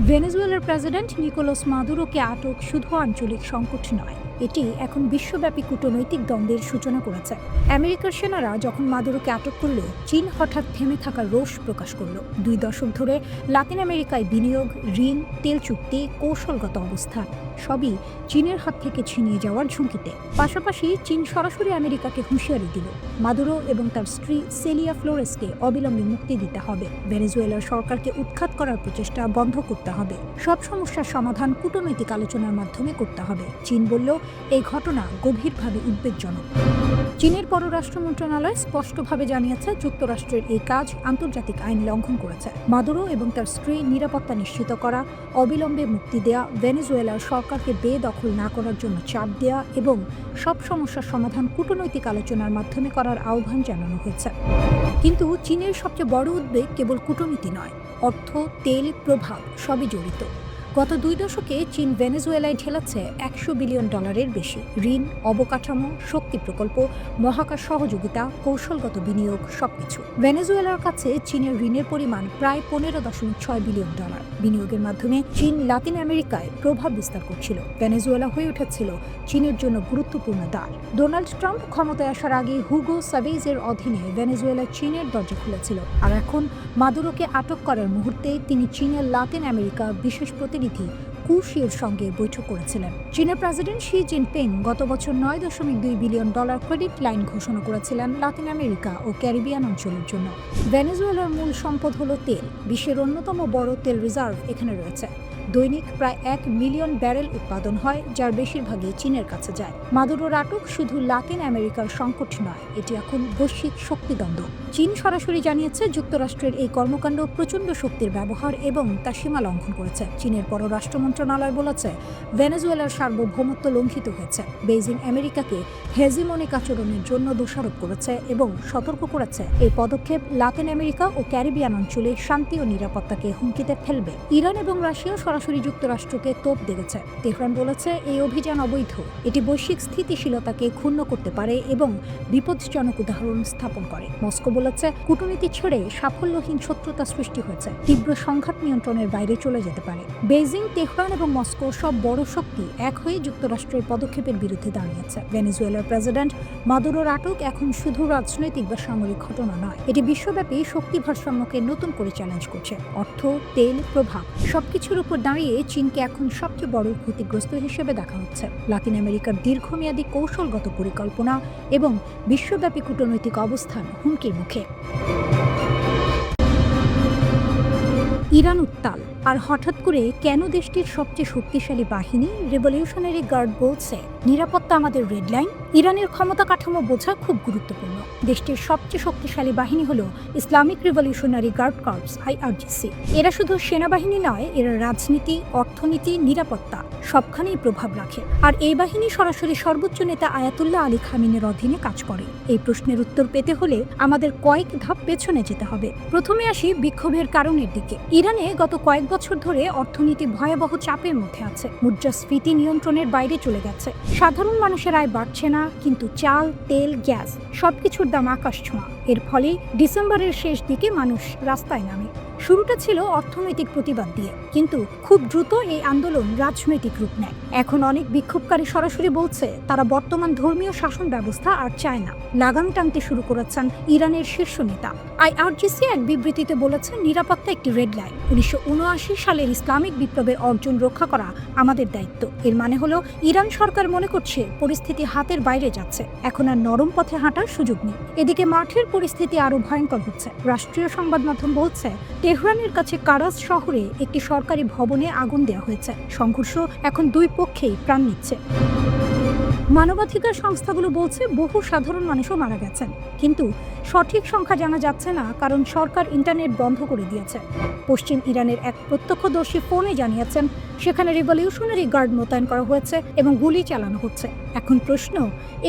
ভেনেজুয়েলার প্রেসিডেন্ট নিকোলাস মাদুরোকে আটক শুধু আঞ্চলিক সংকট নয়, এটি এখন বিশ্বব্যাপী কূটনৈতিক দ্বন্দ্বের সূচনা করেছে। আমেরিকার সেনারা যখন মাদুরোকে আটক করল, চীন হঠাৎ থেমে থাকার রোষ প্রকাশ করল। 2 দশক ধরে লাতিন আমেরিকায় বিনিয়োগ, ঋণ, তেল চুক্তি, কৌশলগত অবস্থান সবই চীনের হাত থেকে ছিনিয়ে যাওয়ার ঝুঁকিতে। পাশাপাশি চীন সরাসরি আমেরিকাকে হুঁশিয়ারি দিল মাদুরো এবং তার স্ত্রী সেলিয়া ফ্লোরেসকে অবিলম্বে মুক্তি দিতে হবে। ভেনেজুয়েলার সরকারকে উৎখাত করার প্রচেষ্টা বন্ধ করতে হবে। সব সমস্যার সমাধান কূটনৈতিক আলোচনার মাধ্যমে করতে হবে। চীন বলল এই ঘটনা গভীরভাবে উদ্বেগজনক। চীনের পররাষ্ট্র মন্ত্রণালয় স্পষ্টভাবে জানিয়েছে যুক্তরাষ্ট্রের এই কাজ আন্তর্জাতিক আইন লঙ্ঘন করেছে। মাদুরো এবং তার স্ত্রীর নিরাপত্তা নিশ্চিত করা, অবিলম্বে মুক্তি দেয়া, ভেনেজুয়েলার সরকারকে বেদখল না করার জন্য চাপ দেয়া এবং সব সমস্যার সমাধান কূটনৈতিক আলোচনার মাধ্যমে করার আহ্বান জানানো হয়েছে। কিন্তু চীনের সবচেয়ে বড় উদ্বেগ কেবল কূটনীতি নয়, অর্থ, তেল, প্রভাব সবই জড়িত। গত 2 দশকে চীন ভেনেজুয়েলায় ঢেলেছে $100 বিলিয়ন বেশি। ঋণ, অবকাঠামো, শক্তি প্রকল্প, মহাকাশ সহযোগিতা, কৌশলগত বিনিয়োগ সবকিছু। ভেনেজুয়েলার কাছে চীনের ঋণের পরিমাণ প্রায় $15.6 বিলিয়ন। বিনিয়োগের মাধ্যমে চীন লাতিন আমেরিকায় প্রভাব বিস্তার করছিল। ভেনেজুয়েলা হয়ে উঠেছিল চীনের জন্য গুরুত্বপূর্ণ দ্বার। ডোনাল্ড ট্রাম্প ক্ষমতায় আসার আগে হুগো চাভেজের অধীনে ভেনেজুয়েলা চীনের দরজা খুলেছিল। আর এখন মাদুরোকে আটক করার মুহূর্তে তিনি চীনের লাতিন আমেরিকা বিশেষ প্রতিনিধি কুশিওর সঙ্গে বৈঠক করেছিলেন। চীনের প্রেসিডেন্ট শি জিনপিং গত বছর $9.2 বিলিয়ন ক্রেডিট লাইন ঘোষণা করেছিলেন লাতিন আমেরিকা ও ক্যারিবিয়ান অঞ্চলের জন্য। ভেনেজুয়েলার মূল সম্পদ হলো তেল। বিশ্বের অন্যতম বড় তেল রিজার্ভ এখানে রয়েছে। দৈনিক প্রায় 1 মিলিয়ন ব্যারেল উৎপাদন হয়, যার বেশিরভাগই চীনের কাছে যায়। মাদুরোর আটক শুধু লাতিন আমেরিকার সংকট নয়, এটি এখন বৈশ্বিক শক্তিদ্বন্দ্ব। চীন সরাসরি জানিয়েছে যুক্তরাষ্ট্রের এই কর্মকাণ্ড প্রচণ্ড শক্তির ব্যবহার এবং তা সীমা লঙ্ঘন করেছে। চীনের পররাষ্ট্র মন্ত্রণালয় বলেছে ভেনেজুয়েলার সার্বভৌমত্ব লঙ্ঘিত হয়েছে। বেইজিং আমেরিকাকে হেজিমনিক আচরণের জন্য দোষারোপ করেছে এবং সতর্ক করেছে এই পদক্ষেপ লাতিন আমেরিকা ও ক্যারিবিয়ান অঞ্চলে শান্তি ও নিরাপত্তাকে হুমকিতে ফেলবে। ইরান এবং রাশিয়া সরাসরি যুক্তরাষ্ট্রকে তোপ দেগেছে। তেহরান বলেছে এই অভিযান অবৈধ, এটি বৈশ্বিক স্থিতিশীলতাকে ক্ষুণ্ণ করতে পারে এবং বিপজ্জনক উদাহরণ স্থাপন করে। মস্কো বলেছে কূটনীতি ছেড়ে সাফল্যহীন শত্রুতা সৃষ্টি হয়েছে, তীব্র সংঘাত নিয়ন্ত্রণের বাইরে চলে যেতে পারে। বেইজিং, তেহরান এবং মস্কো সব বড় শক্তি এক হয়ে যুক্তরাষ্ট্রের পদক্ষেপের বিরুদ্ধে দাঁড়িয়েছে। ভেনেজুয়েলার প্রেসিডেন্ট মাদুরোর আটক এখন শুধু রাজনৈতিক বা সামরিক ঘটনা নয়, এটি বিশ্বব্যাপী শক্তি ভারসাম্যকে নতুন করে চ্যালেঞ্জ করছে। অর্থ, তেল, প্রভাব সবকিছুর উপর দাঁড়িয়ে চীনকে এখন সবচেয়ে বড় ক্ষতিগ্রস্ত হিসেবে দেখা হচ্ছে। লাতিন আমেরিকার দীর্ঘমেয়াদী কৌশলগত পরিকল্পনা এবং বিশ্বব্যাপী কূটনৈতিক অবস্থান হুমকির মুখে। ইরান উত্তাল, আর হঠাৎ করে কেন দেশটির সবচেয়ে শক্তিশালী বাহিনী রেভলিউশনারি গার্ড বলছে নিরাপত্তা আমাদের রেড লাইন? ইরানের ক্ষমতা কাঠামো বোঝা খুব গুরুত্বপূর্ণ। দেশটির সবচেয়ে শক্তিশালী বাহিনী হলো Islamic Revolutionary Guard Corps IRGC। এরা শুধু সেনাবাহিনী নয়, এরা রাজনীতি, অর্থনীতি, নিরাপত্তা সবখানেই প্রভাব রাখে। আর এই বাহিনী সরাসরি সর্বোচ্চ নেতা আয়াতুল্লাহ আলী খামিনের অধীনে কাজ করে। এই প্রশ্নের উত্তর পেতে হলে আমাদের কয়েক ধাপ পেছনে যেতে হবে। প্রথমে আসি বিক্ষোভের কারণের দিকে। ইরানে গত কয়েক বছর ধরে অর্থনীতি ভয়াবহ চাপের মধ্যে আছে। মুদ্রাস্ফীতি নিয়ন্ত্রণের বাইরে চলে গেছে। সাধারণ মানুষের আয় বাড়ছে না, কিন্তু চাল, তেল, গ্যাস সবকিছুর দাম আকাশ ছোঁয়া। এর ফলে ডিসেম্বরের শেষ দিকে মানুষ রাস্তায় নামে। শুরুটা ছিল অর্থনৈতিক প্রতিবাদ দিয়ে, কিন্তু খুব দ্রুত এই আন্দোলন রাজনৈতিক রূপ নেয়। এখন অনেক বিক্ষোভকারী সরাসরি বলছে তারা বর্তমান ধর্মীয় শাসন ব্যবস্থা আর চায় না। লাগাম টানতে শুরু করেছেন ইরানের শীর্ষ নেতা। IRGC এক বিবৃতিতে বলেছে নিরাপত্তা একটি রেড লাইন। 1979 সালের ইসলামিক বিপ্লবের অর্জন রক্ষা করা আমাদের দায়িত্ব। এর মানে হলো ইরান সরকার মনে করছে পরিস্থিতি হাতের বাইরে যাচ্ছে, এখন আর নরম পথে হাঁটার সুযোগ নেই। এদিকে মাঠের পরিস্থিতি আরো ভয়ঙ্কর হচ্ছে। রাষ্ট্রীয় সংবাদ মাধ্যম বলছে তেহরানের কাছে কারাজ শহরে একটি সরকারি ভবনে আগুন দেওয়া হয়েছে। সংঘর্ষ এখন দুই পক্ষেই প্রাণ নিচ্ছে। মানবাধিকার সংস্থাগুলো বলছে বহু সাধারণ মানুষও মারা গেছেন, কিন্তু সঠিক সংখ্যা জানা যাচ্ছে না, কারণ সরকার ইন্টারনেট বন্ধ করে দিয়েছে। পশ্চিম ইরানের এক প্রত্যক্ষদর্শী ফোনে জানিয়েছেন সেখানে রেভলিউশনারি গার্ড মোতায়েন করা হয়েছে এবং গুলি চালানো হচ্ছে। এখন প্রশ্ন,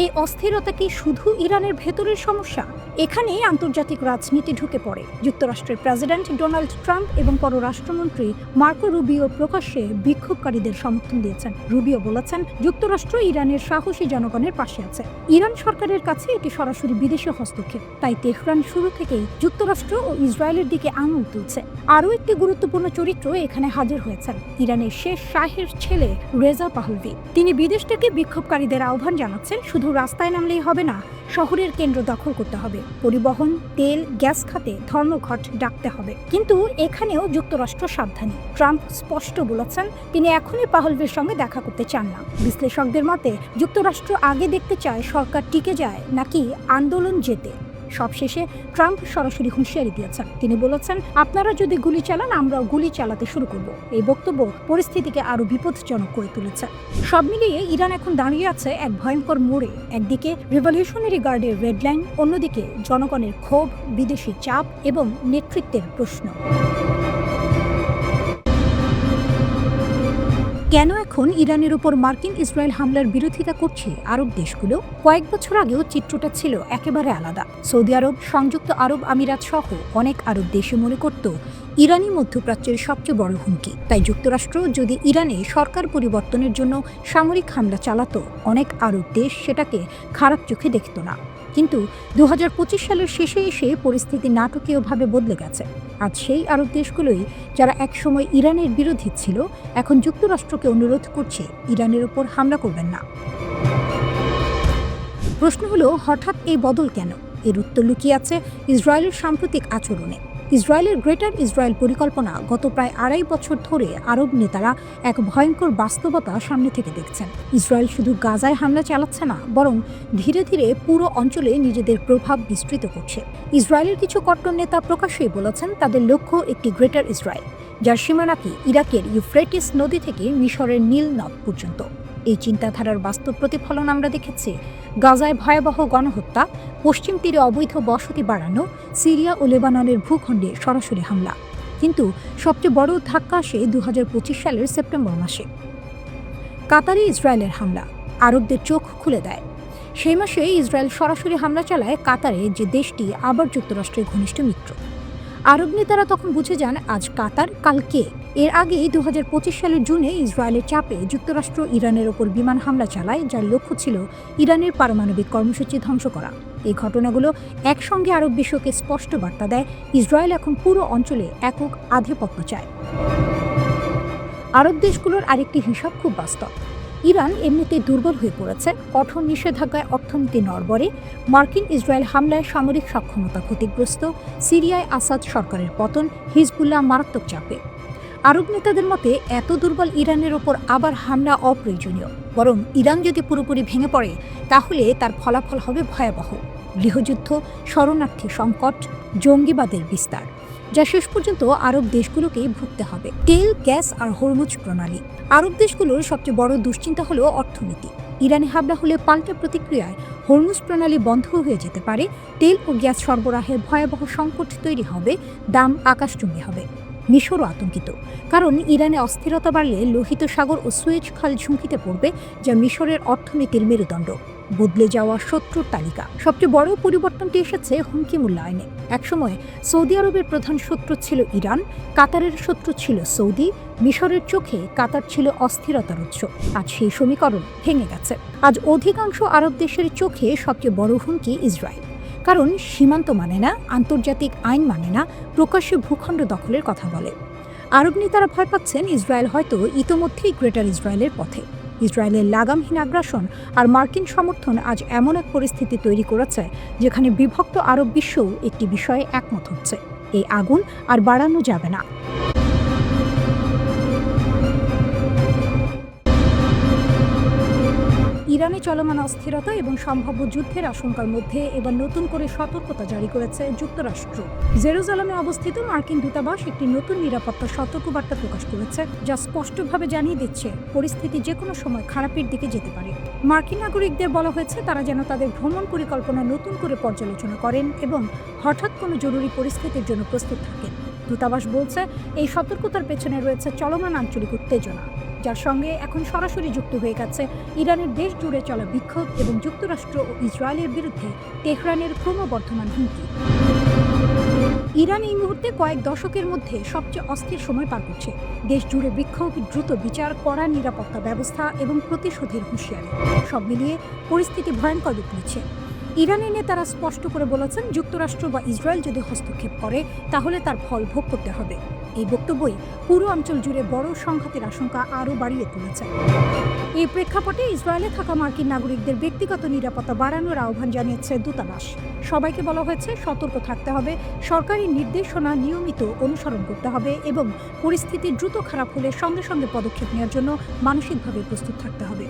এই অস্থিরতা কি শুধু ইরানের ভেতরের সমস্যা? এখানেই আন্তর্জাতিক রাজনীতি ঢুকে পড়ে। যুক্তরাষ্ট্রের প্রেসিডেন্ট ডোনাল্ড ট্রাম্প এবং পররাষ্ট্রমন্ত্রী মার্কো রুবিও প্রকাশ্যে বিক্ষোভকারীদের সমর্থন দিয়েছেন। রুবিও বলেছেন যুক্তরাষ্ট্র ইরানের সাহসী জনগণের পাশে আছে। ইরান সরকারের কাছে এটি সরাসরি বিদেশি হস্তক্ষেপ, তাই তেহরান শুরু থেকেই যুক্তরাষ্ট্র ও ইসরায়েলের দিকে আঙুল তুলছে। আরও একটি গুরুত্বপূর্ণ চরিত্র এখানে হাজির হয়েছেন, ইরানের শেষ শাহের ছেলে রেজা পাহলভি। তিনি বিদেশ থেকে বিক্ষোভকারীদের আহ্বান জানাচ্ছেন শুধু রাস্তায় নামলেই হবে না, শহরের কেন্দ্র দখল করতে হবে, পরিবহন, তেল, গ্যাস খাতে ধর্মঘট ডাকতে হবে। কিন্তু এখানেও যুক্তরাষ্ট্র সাবধানী। ট্রাম্প স্পষ্ট বলেছেন তিনি এখনই পাহলভির সঙ্গে দেখা করতে চান না। বিশ্লেষকদের মতে যুক্তরাষ্ট্র আগে দেখতে চায় সরকার টিকে যায় নাকি আন্দোলন জেতে। সবশেষে ট্রাম্প সরাসরি হুঁশিয়ারি দিয়েছেন। তিনি বলেছেন আপনারা যদি গুলি চালান আমরাও গুলি চালাতে শুরু করব। এই বক্তব্য পরিস্থিতিকে আরো বিপজ্জনক করে তুলেছে। সব মিলিয়ে ইরান এখন দাঁড়িয়ে আছে এক ভয়ঙ্কর মোড়ে। একদিকে রেভলিউশনারি গার্ডের রেড লাইন, অন্যদিকে জনগণের ক্ষোভ, বিদেশি চাপ এবং নেতৃত্বের প্রশ্ন। কেন এখন ইরানের উপর মার্কিন ইসরায়েল হামলার বিরোধিতা করছে আরব দেশগুলো? কয়েক বছর আগেও চিত্রটা ছিল একেবারে আলাদা। সৌদি আরব, সংযুক্ত আরব আমিরাত সহ অনেক আরব দেশে মনে করত ইরানই মধ্যপ্রাচ্যের সবচেয়ে বড় হুমকি। তাই যুক্তরাষ্ট্র যদি ইরানে সরকার পরিবর্তনের জন্য সামরিক হামলা চালাতো, অনেক আরব দেশ সেটাকে খারাপ চোখে দেখত না। কিন্তু 2025 সালের শেষে এসে পরিস্থিতি নাটকীয়ভাবে বদলে গেছে। আজ সেই আরব দেশগুলোই যারা একসময় ইরানের বিরোধী ছিল, এখন যুক্তরাষ্ট্রকে অনুরোধ করছে ইরানের উপর হামলা করবেন না। প্রশ্ন হলো হঠাৎ এই বদল কেন? এর উত্তর লুকিয়ে আছে ইসরায়েলের সাম্প্রতিক আচরণে। ইসরায়েলের গ্রেটার ইসরায়েল পরিকল্পনা গত প্রায় 2.5 বছর ধরে আরব নেতারা এক ভয়ঙ্কর বাস্তবতা সামনে থেকে দেখছেন। ইসরায়েল শুধু গাজায় হামলা চালাচ্ছে না, বরং ধীরে ধীরে পুরো অঞ্চলে নিজেদের প্রভাব বিস্তৃত করছে। ইসরায়েলের কিছু কট্টর নেতা প্রকাশ্যেই বলেছেন তাদের লক্ষ্য একটি গ্রেটার ইসরায়েল, যার সীমানা কি ইরাকের ইউফ্রেটিস নদী থেকে মিশরের নীল নদ পর্যন্ত। এই চিন্তাধারার বাস্তব প্রতিফলন আমরা দেখেছি গাজায় ভয়াবহ গণহত্যা, পশ্চিম তীরে অবৈধ বসতি বাড়ানো, সিরিয়া ও লেবাননের ভূখণ্ডে সরাসরি হামলা। কিন্তু সবচেয়ে বড় ধাক্কা আসে 2025 সালের সেপ্টেম্বর মাসে। কাতারে ইসরায়েলের হামলা আরবদের চোখ খুলে দেয়। সেই মাসে ইসরায়েল সরাসরি হামলা চালায় কাতারে, যে দেশটি আবার যুক্তরাষ্ট্রের ঘনিষ্ঠ মিত্র। আরব নেতারা তখন বুঝে যান আজ কাতার, কাল কে। এর আগেই 2025 সালের জুনে ইসরায়েলের চাপে যুক্তরাষ্ট্র ইরানের ওপর বিমান হামলা চালায়, যার লক্ষ্য ছিল ইরানের পারমাণবিক কর্মসূচি ধ্বংস করা। এই ঘটনাগুলো একসঙ্গে আরব বিশ্বকে স্পষ্ট বার্তা দেয় ইসরায়েল এখন পুরো অঞ্চলে একক আধিপত্য চায়। আরব দেশগুলোর আরেকটি হিসাব খুব বাস্তব। ইরান এমনিতেই দুর্বল হয়ে পড়েছে, কঠোর নিষেধাজ্ঞায় অর্থনীতি নড়বড়ে, মার্কিন ইসরায়েল হামলায় সামরিক সক্ষমতা ক্ষতিগ্রস্ত, সিরিয়ায় আসাদ সরকারের পতন, হিজবুল্লাহ মারাত্মক চাপে। আরব নেতাদের মতে এত দুর্বল ইরানের ওপর আবার হামলা অপ্রয়োজনীয়, বরং ইরান যদি পুরোপুরি ভেঙে পড়ে তাহলে তার ফলাফল হবে ভয়াবহ: গৃহযুদ্ধ, শরণার্থী সংকট, জঙ্গিবাদের বিস্তার, যা শেষ পর্যন্ত আরব দেশগুলোকেই ভুগতে হবে। তেল, গ্যাস আর হরমুজ প্রণালী। আরব দেশগুলোর সবচেয়ে বড় দুশ্চিন্তা হলো অর্থনীতি। ইরানে হামলা হলে পাল্টা প্রতিক্রিয়ায় হরমুজ প্রণালী বন্ধ হয়ে যেতে পারে, তেল ও গ্যাস সরবরাহের ভয়াবহ সংকট তৈরি হবে, দাম আকাশচুম্বী হবে। মিশরও আতঙ্কিত, কারণ ইরানে অস্থিরতা বাড়লে লোহিত সাগর ও সুয়েজ খাল ঝুঁকিতে পড়বে, যা মিশরের অর্থনীতির মেরুদণ্ড। বদলে যাওয়া শত্রুর তালিকা। সবচেয়ে বড় পরিবর্তনটি এসেছে হুমকি মূল্যায়নে। একসময় সৌদি আরবের প্রধান শত্রু ছিল ইরান, কাতারের শত্রু ছিল সৌদি, মিশরের চোখে কাতার ছিল অস্থিরতার উৎস। আজ সেই সমীকরণ ভেঙে গেছে। আজ অধিকাংশ আরব দেশের চোখে সবচেয়ে বড় হুমকি ইসরায়েল, কারণ সীমান্ত মানে না, আন্তর্জাতিক আইন মানে না, প্রকাশ্যে ভূখণ্ড দখলের কথা বলে। আরব নেতারা ভয় পাচ্ছেন ইসরায়েল হয়তো ইতোমধ্যেই গ্রেটার ইসরায়েলের পথে। ইসরায়েলের লাগামহীন আগ্রাসন আর মার্কিন সমর্থন আজ এমন এক পরিস্থিতি তৈরি করেছে যেখানে বিভক্ত আরব বিশ্বও একটি বিষয়ে একমত হচ্ছে: এই আগুন আর বাড়ানো যাবে না। ইরানে চলমান অস্থিরতা এবং সম্ভাব্য যুদ্ধের আশঙ্কার মধ্যে এবার নতুন করে সতর্কতা জারি করেছে যুক্তরাষ্ট্র। জেরুজালেমে অবস্থিত মার্কিন দূতাবাস একটি নতুন নিরাপত্তা সতর্কবার্তা প্রকাশ করেছে, যা স্পষ্টভাবে জানিয়ে দিচ্ছে পরিস্থিতি যে কোনো সময় খারাপের দিকে যেতে পারে। মার্কিন নাগরিকদের বলা হয়েছে তারা যেন তাদের ভ্রমণ পরিকল্পনা নতুন করে পর্যালোচনা করেন এবং হঠাৎ কোনো জরুরি পরিস্থিতির জন্য প্রস্তুত থাকেন। দূতাবাস বলছে এই সতর্কতার পেছনে রয়েছে চলমান আঞ্চলিক উত্তেজনা, যার সঙ্গে এখন সরাসরি যুক্ত হয়ে গেছে ইরানের দেশ জুড়ে চলা বিক্ষোভ এবং যুক্তরাষ্ট্র ও ইসরায়েলের বিরুদ্ধে তেহরানের ক্রমবর্ধমান হুমকি। ইরান এই মুহূর্তে কয়েক দশকের মধ্যে সবচেয়ে অস্থির সময় পার করছে। দেশ জুড়ে বিক্ষোভ, দ্রুত বিচার, কড়া নিরাপত্তা ব্যবস্থা এবং প্রতিশোধের হুঁশিয়ারি, সব মিলিয়ে পরিস্থিতি ভয়ঙ্কর রূপ নিচ্ছে। ইরানের নেতারা স্পষ্ট করে বলেছেন, যুক্তরাষ্ট্র বা ইসরায়েল যদি হস্তক্ষেপ করে তাহলে তার ফল ভোগ করতে হবে। এই বক্তব্যই পুরো অঞ্চল জুড়ে বড় সংঘাতের আশঙ্কা আরও বাড়িয়ে তুলেছে। এই প্রেক্ষাপটে ইসরায়েলে থাকা মার্কিন নাগরিকদের ব্যক্তিগত নিরাপত্তা বাড়ানোর আহ্বান জানিয়েছে দূতাবাস। সবাইকে বলা হয়েছে সতর্ক থাকতে হবে, সরকারি নির্দেশনা নিয়মিত অনুসরণ করতে হবে এবং পরিস্থিতি দ্রুত খারাপ হলে সঙ্গে সঙ্গে পদক্ষেপ নেওয়ার জন্য মানসিকভাবে প্রস্তুত থাকতে হবে।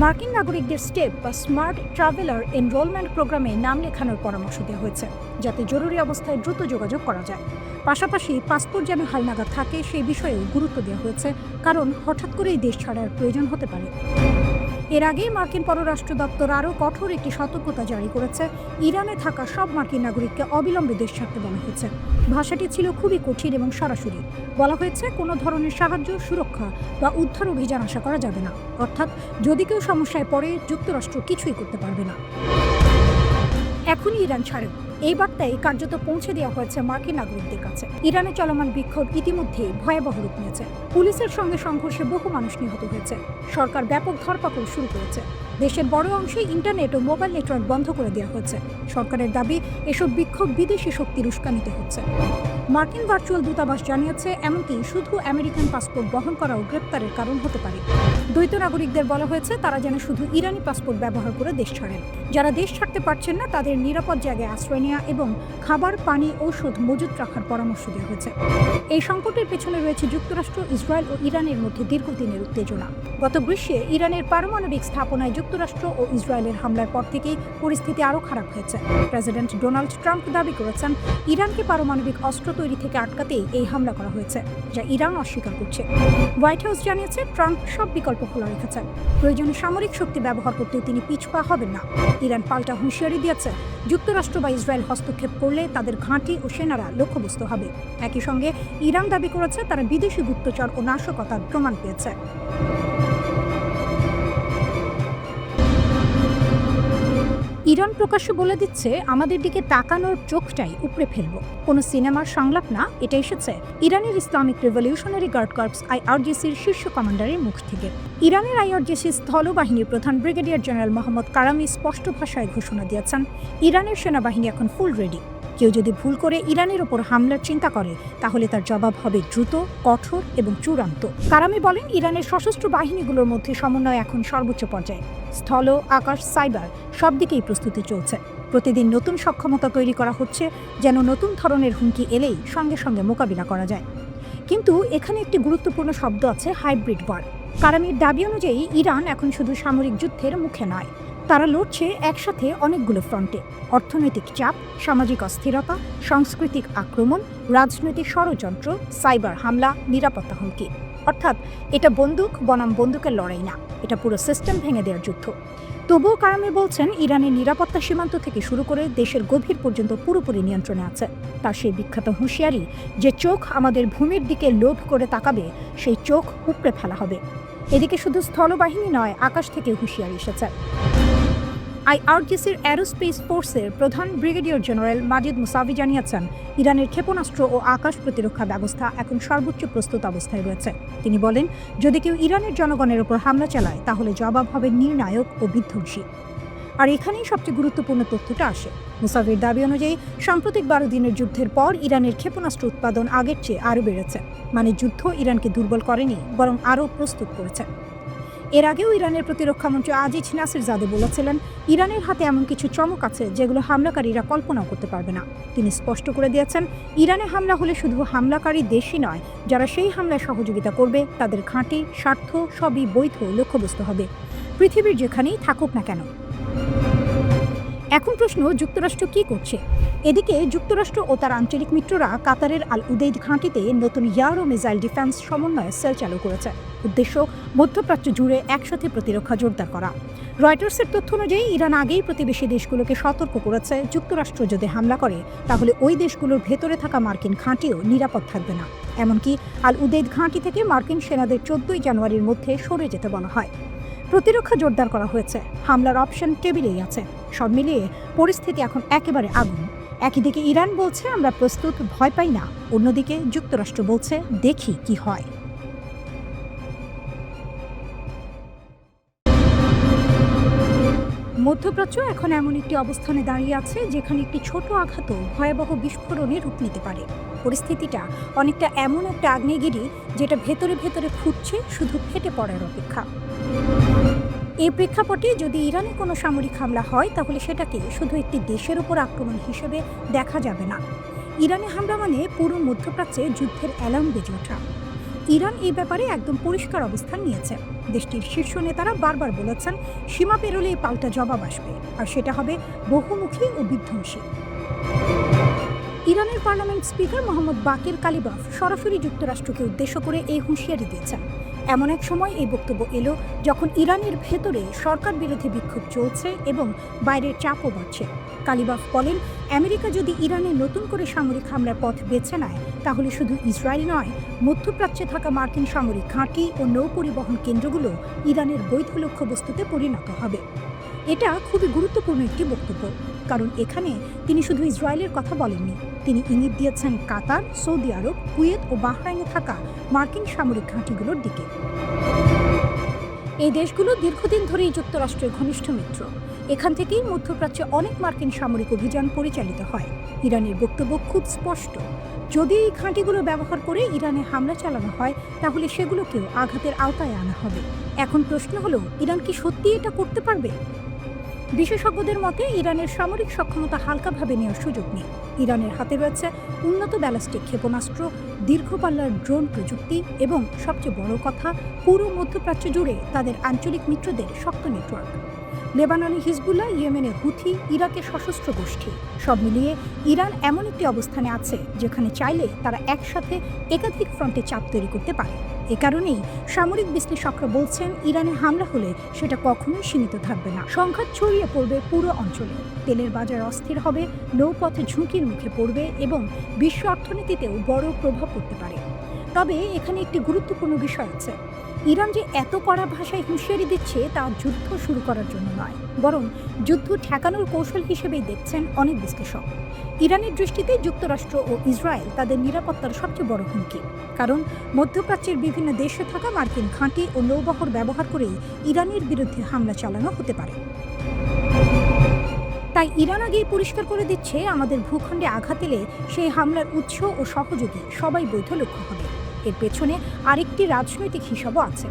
মার্কিন নাগরিকদের স্টেপ বা স্মার্ট ট্রাভেলার এনরোলমেন্ট প্রোগ্রামে নাম লেখানোর পরামর্শ দেওয়া হয়েছে, যাতে জরুরি অবস্থায় দ্রুত যোগাযোগ করা যায়। পাশাপাশি পাসপোর্ট যেন হালনাগাদ থাকে সেই বিষয়েও গুরুত্ব দেওয়া হয়েছে, কারণ হঠাৎ করেই দেশ ছাড়ার প্রয়োজন হতে পারে। এর আগেই মার্কিন পররাষ্ট্র দপ্তর আরও কঠোর একটি সতর্কতা জারি করেছে। ইরানে থাকা সব মার্কিন নাগরিককে অবিলম্বে দেশ ছাড়তে বলা হয়েছে। ভাষাটি ছিল খুবই কঠিন এবং সরাসরি। বলা হয়েছে কোনো ধরনের সাহায্য, সুরক্ষা বা উদ্ধার অভিযান আশা করা যাবে না, অর্থাৎ যদি কেউ সমস্যায় পড়ে যুক্তরাষ্ট্র কিছুই করতে পারবে না। এখনই ইরান ছাড়েও, এই বার্তায় কার্যত পৌঁছে দেওয়া হয়েছে মার্কিন নাগরিকদের কাছে। ইরানে চলমান বিক্ষোভ ইতিমধ্যেই ভয়াবহ রূপ নিয়েছে। পুলিশের সঙ্গে সংঘর্ষে বহু মানুষ নিহত হয়েছে। সরকার ব্যাপক ধরপাকড় শুরু করেছে। দেশের বড় অংশে ইন্টারনেট ও মোবাইল নেটওয়ার্ক বন্ধ করে দেওয়া হয়েছে। সরকারের দাবি এসব বিক্ষোভ বিদেশি শক্তির উস্কানিতে হচ্ছে। মার্কিন ভার্চুয়াল দূতাবাস জানিয়েছে এমনকি শুধু আমেরিকান পাসপোর্ট বহন করাও গ্রেপ্তারের কারণ হতে পারে। দ্বৈত নাগরিকদের বলা হয়েছে তারা যেন শুধু ইরানি পাসপোর্ট ব্যবহার করে দেশ ছাড়েন। যারা দেশ ছাড়তে পারছেন না তাদের নিরাপদ জায়গায় আশ্রয় নেওয়া এবং খাবার, পানি, ঔষধ মজুত রাখার পরামর্শ দেওয়া হয়েছে। এই সংকটের পেছনে রয়েছে যুক্তরাষ্ট্র, ইসরায়েল ও ইরানের মধ্যে দীর্ঘদিনের উত্তেজনা। গত গ্রীষ্মে ইরানের পারমাণবিক স্থাপনায় যুক্তরাষ্ট্র ও ইসরায়েলের হামলার পর থেকেই পরিস্থিতি আরও খারাপ হয়েছে। প্রেসিডেন্ট ডোনাল্ড ট্রাম্প দাবি করেছেন ইরানকে পারমাণবিক অস্ত্র তৈরি থেকে আটকাতেই এই হামলা করা হয়েছে, যা ইরান অস্বীকার করছে। হোয়াইট হাউস জানিয়েছে ট্রাম্প সব বিকল্প খোলা রেখেছেন। প্রয়োজনে সামরিক শক্তি ব্যবহার করতেও তিনি পিছপা হবেন না। ইরান পাল্টা হুঁশিয়ারি দিয়েছে যুক্তরাষ্ট্র বা ইসরায়েল হস্তক্ষেপ করলে তাদের ঘাঁটি ও সেনারা লক্ষ্যবস্তু হবে। একই সঙ্গে ইরান দাবি করেছে তারা বিদেশি গুপ্তচর ও নাশকতার প্রমাণ পেয়েছে। ইরান প্রকাশ্যে বলে দিচ্ছে, আমাদের দিকে তাকানোর চোখটাই উপড়ে ফেলবো। কোনো সিনেমার সংলাপ না, এটা এসেছে ইরানের ইসলামিক রেভলিউশনারি গার্ড কর্পস IRGCর শীর্ষ কমান্ডারের মুখ থেকে। ইরানের IRGC স্থলবাহিনীর প্রধান ব্রিগেডিয়ার জেনারেল মোহাম্মদ কারামি স্পষ্ট ভাষায় ঘোষণা দিয়েছেন, ইরানের সেনাবাহিনী এখন ফুল রেডি। কেউ যদি ভুল করে ইরানের ওপর হামলার চিন্তা করে তাহলে তার জবাব হবে দ্রুত, কঠোর এবং চূড়ান্ত। কারামি বলেন, ইরানের সশস্ত্র বাহিনীগুলোর মধ্যে সমন্বয় এখন সর্বোচ্চ পর্যায়ে। স্থল, আকাশ, সাইবার সব দিকেই প্রস্তুতি চলছে। প্রতিদিন নতুন সক্ষমতা তৈরি করা হচ্ছে যেন নতুন ধরনের হুমকি এলেই সঙ্গে সঙ্গে মোকাবিলা করা যায়। কিন্তু এখানে একটি গুরুত্বপূর্ণ শব্দ আছে, হাইব্রিড ওয়ার। কারামির দাবি অনুযায়ী ইরান এখন শুধু সামরিক যুদ্ধের মুখে নয়, তারা লড়ছে একসাথে অনেকগুলো ফ্রন্টে। অর্থনৈতিক চাপ, সামাজিক অস্থিরতা, সাংস্কৃতিক আক্রমণ, রাজনৈতিক ষড়যন্ত্র, সাইবার হামলা, নিরাপত্তা হুমকি। অর্থাৎ এটা বন্দুক বনাম বন্দুকের লড়াই না, এটা পুরো সিস্টেম ভেঙে দেওয়ার যুদ্ধ। তবুও কারামি বলছেন, ইরানের নিরাপত্তা সীমান্ত থেকে শুরু করে দেশের গভীর পর্যন্ত পুরোপুরি নিয়ন্ত্রণে আছে। তার সেই বিখ্যাত হুঁশিয়ারি, যে চোখ আমাদের ভূমির দিকে লোভ করে তাকাবে সেই চোখ উপড়ে ফেলা হবে। এদিকে শুধু স্থলবাহিনী নয়, আকাশ থেকে হুঁশিয়ারি এসেছে। IRGCর অ্যারোস্পেস ফোর্সের প্রধান ব্রিগেডিয়ার জেনারেল মাজিদ মুসাভি জানিয়েছেন, ইরানের ক্ষেপণাস্ত্র ও আকাশ প্রতিরক্ষা ব্যবস্থা এখন সর্বোচ্চ প্রস্তুত অবস্থায় রয়েছে। তিনি বলেন, যদি কেউ ইরানের জনগণের উপর হামলা চালায় তাহলে জবাব হবে নির্ণায়ক ও বিধ্বংসী। আর এখানেই সবচেয়ে গুরুত্বপূর্ণ তথ্যটা আসে। মুসাভির দাবি অনুযায়ী সাম্প্রতিক 12 দিনের যুদ্ধের পর ইরানের ক্ষেপণাস্ত্র উৎপাদন আগের চেয়ে আরও বেড়েছে। মানে যুদ্ধ ইরানকে দুর্বল করেনি, বরং আরও প্রস্তুত করেছে। এর আগেও ইরানের প্রতিরক্ষামন্ত্রী আজিজ নাসিরজাদে বলেছিলেন, ইরানের হাতে এমন কিছু চমক আছে যেগুলো হামলাকারীরা কল্পনাও করতে পারবে না। তিনি স্পষ্ট করে দিয়েছেন, ইরানে হামলা হলে শুধু হামলাকারী দেশই নয়, যারা সেই হামলায় সহযোগিতা করবে তাদের ঘাঁটি, স্বার্থ সবই বৈধ লক্ষ্যবস্তু হবে, পৃথিবীর যেখানেই থাকুক না কেন। এখন প্রশ্ন, যুক্তরাষ্ট্র কি করছে? এদিকে যুক্তরাষ্ট্র ও তার আঞ্চলিক মিত্ররা কাতারের আল উদেইদ ঘাঁটিতে নতুন এয়ার ও মিসাইল ডিফেন্স সমন্বয় সেল চালু করেছে। উদ্দেশ্য, মধ্যপ্রাচ্য জুড়ে একসাথে প্রতিরক্ষা জোরদার করা। রয়টার্সের তথ্য অনুযায়ী ইরান আগেই প্রতিবেশী দেশগুলোকে সতর্ক করেছে, যুক্তরাষ্ট্র যদি হামলা করে তাহলে ওই দেশগুলোর ভেতরে থাকা মার্কিন ঘাঁটিও নিরাপদ থাকবে না। এমনকি আল উদেইদ ঘাঁটি থেকে মার্কিন সেনাদের 14 জানুয়ারির মধ্যে সরে যেতে বলা হয়। প্রতিরক্ষা জোরদার করা হয়েছে, হামলার অপশন টেবিলেই আছে। সব মিলিয়ে পরিস্থিতি এখন একেবারে আগুন। একদিকে ইরান বলছে, আমরা প্রস্তুত, ভয় পাই না। অন্যদিকে যুক্তরাষ্ট্র বলছে, দেখি কি হয়। মধ্যপ্রাচ্য এখন এমন একটি অবস্থানে দাঁড়িয়ে আছে যেখানে একটি ছোট আঘাতও ভয়াবহ বিস্ফোরণে রূপ নিতে পারে। পরিস্থিতিটা অনেকটা এমন একটা আগ্নেয়গিরি যেটা ভেতরে ভেতরে ফুটছে, শুধু ফেটে পড়ার অপেক্ষা। এই প্রেক্ষাপটে যদি ইরানে কোনো সামরিক হামলা হয় তাহলে সেটাকে শুধু একটি দেশের উপর আক্রমণ হিসেবে দেখা যাবে না। ইরানে হামলা মানে পুরো মধ্যপ্রাচ্যে যুদ্ধের অ্যালার্ম বেজে ওঠা। ইরান এই ব্যাপারে একদম পরিষ্কার অবস্থান নিয়েছে। দেশটির শীর্ষ নেতারা বারবার বলেছেন, সীমা পেরোলে পাল্টা জবাব আসবে, আর সেটা হবে বহুমুখী ও বিধ্বংসী। ইরানের পার্লামেন্ট স্পিকার মোহাম্মদ বাকির কালিবাফ সরাসরি যুক্তরাষ্ট্রকে উদ্দেশ্য করে এই হুঁশিয়ারি দিয়েছেন। এমন এক সময় এই বক্তব্য এলো যখন ইরানের ভেতরে সরকার বিরোধী বিক্ষোভ চলছে এবং বাইরের চাপও বাড়ছে। কালিবাফ বলেন, আমেরিকা যদি ইরানে নতুন করে সামরিক হামলার পথ বেছে নেয় তাহলে শুধু ইসরায়েল নয়, মধ্যপ্রাচ্যে থাকা মার্কিন সামরিক ঘাঁটি ও নৌ পরিবহন কেন্দ্রগুলো ইরানের বৈধ লক্ষ্যবস্তুতে পরিণত হবে। এটা খুবই গুরুত্বপূর্ণ একটি বক্তব্য, কারণ এখানে তিনি শুধু ইসরায়েলের কথা বলেননি, তিনি ইঙ্গিত দিয়েছেন কাতার, সৌদি আরব, কুয়েত ও বাহরাইনে থাকা মার্কিন সামরিক ঘাঁটিগুলোর দিকে। এই দেশগুলো দীর্ঘদিন ধরেই যুক্তরাষ্ট্রের ঘনিষ্ঠ মিত্র। এখান থেকেই মধ্যপ্রাচ্যে অনেক মার্কিন সামরিক অভিযান পরিচালিত হয়। ইরানের বক্তব্য খুব স্পষ্ট, যদি এই ঘাঁটিগুলো ব্যবহার করে ইরানে হামলা চালানো হয় তাহলে সেগুলোকেও আঘাতের আওতায় আনা হবে। এখন প্রশ্ন হলো, ইরান কি সত্যি এটা করতে পারবে? বিশেষজ্ঞদের মতে ইরানের সামরিক সক্ষমতা হালকাভাবে নেওয়ার সুযোগ নেই। ইরানের হাতে রয়েছে উন্নত ব্যালিস্টিক ক্ষেপণাস্ত্র, দীর্ঘপাল্লার ড্রোন প্রযুক্তি এবং সবচেয়ে বড় কথা, পুরো মধ্যপ্রাচ্য জুড়ে তাদের আঞ্চলিক মিত্রদের শক্ত নেটওয়ার্ক। লেবাননে হিজবুল্লাহ, ইয়েমেনে হুথি, ইরাকে সশস্ত্র গোষ্ঠী, সব মিলিয়ে ইরান এমন একটি অবস্থানে আছে যেখানে চাইলে তারা একসাথে একাধিক ফ্রন্টে চাপ তৈরি করতে পারে। এ কারণেই সামরিক বিশ্লেষকরা বলছেন, ইরানে হামলা হলে সেটা কখনোই সীমিত থাকবে না, সংঘাত ছড়িয়ে পড়বে পুরো অঞ্চলে। তেলের বাজার অস্থির হবে, নৌপথে ঝুঁকির মুখে পড়বে এবং বিশ্ব অর্থনীতিতেও বড় প্রভাব পড়তে পারে। তবে এখানে একটি গুরুত্বপূর্ণ বিষয় আছে, ইরান যে এত কড়া ভাষায় হুঁশিয়ারি দিচ্ছে তা যুদ্ধ শুরু করার জন্য নয়, বরং যুদ্ধ ঠেকানোর কৌশল হিসেবেই দেখছেন অনেক বিশ্লেষক। ইরানের দৃষ্টিতে যুক্তরাষ্ট্র ও ইসরায়েল তাদের নিরাপত্তার সবচেয়ে বড় হুমকি, কারণ মধ্যপ্রাচ্যের বিভিন্ন দেশে থাকা মার্কিন ঘাঁটি ও নৌবহর ব্যবহার করেই ইরানের বিরুদ্ধে হামলা চালানো হতে পারে। তাই ইরান আগেই পরিষ্কার করে দিচ্ছে, আমাদের ভূখণ্ডে আঘাত এলে সেই হামলার উৎস ও সহযোগী সবাই বৈধ লক্ষ্য হবে। এর পেছনে আরেকটি রাজনৈতিক হিসাবও আছে।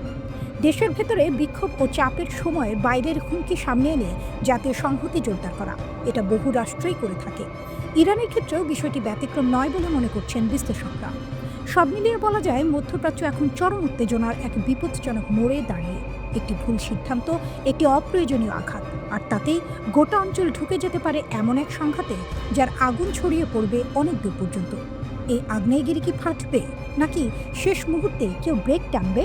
দেশের ভেতরে বিক্ষোভ ও চাপের সময় বাইরের হুমকি সামনে এনে জাতীয় সংহতি জোরদার করা, এটা বহু রাষ্ট্রই করে থাকে। ইরানের ক্ষেত্রেও বিষয়টি ব্যতিক্রম নয় বলে মনে করছেন বিশ্লেষকরা। সব মিলিয়ে বলা যায়, মধ্যপ্রাচ্য এখন চরম উত্তেজনার এক বিপজ্জনক মোড়ে দাঁড়িয়ে। একটি ভুল সিদ্ধান্ত, একটি অপ্রয়োজনীয় আঘাত, আর তাতেই গোটা অঞ্চল ঢুকে যেতে পারে এমন এক সংঘাতে যার আগুন ছড়িয়ে পড়বে অনেক দূর পর্যন্ত। এই আগ্নেয়গিরি কি ফাটবে, নাকি শেষ মুহূর্তে কেউ ব্রেক টানবে?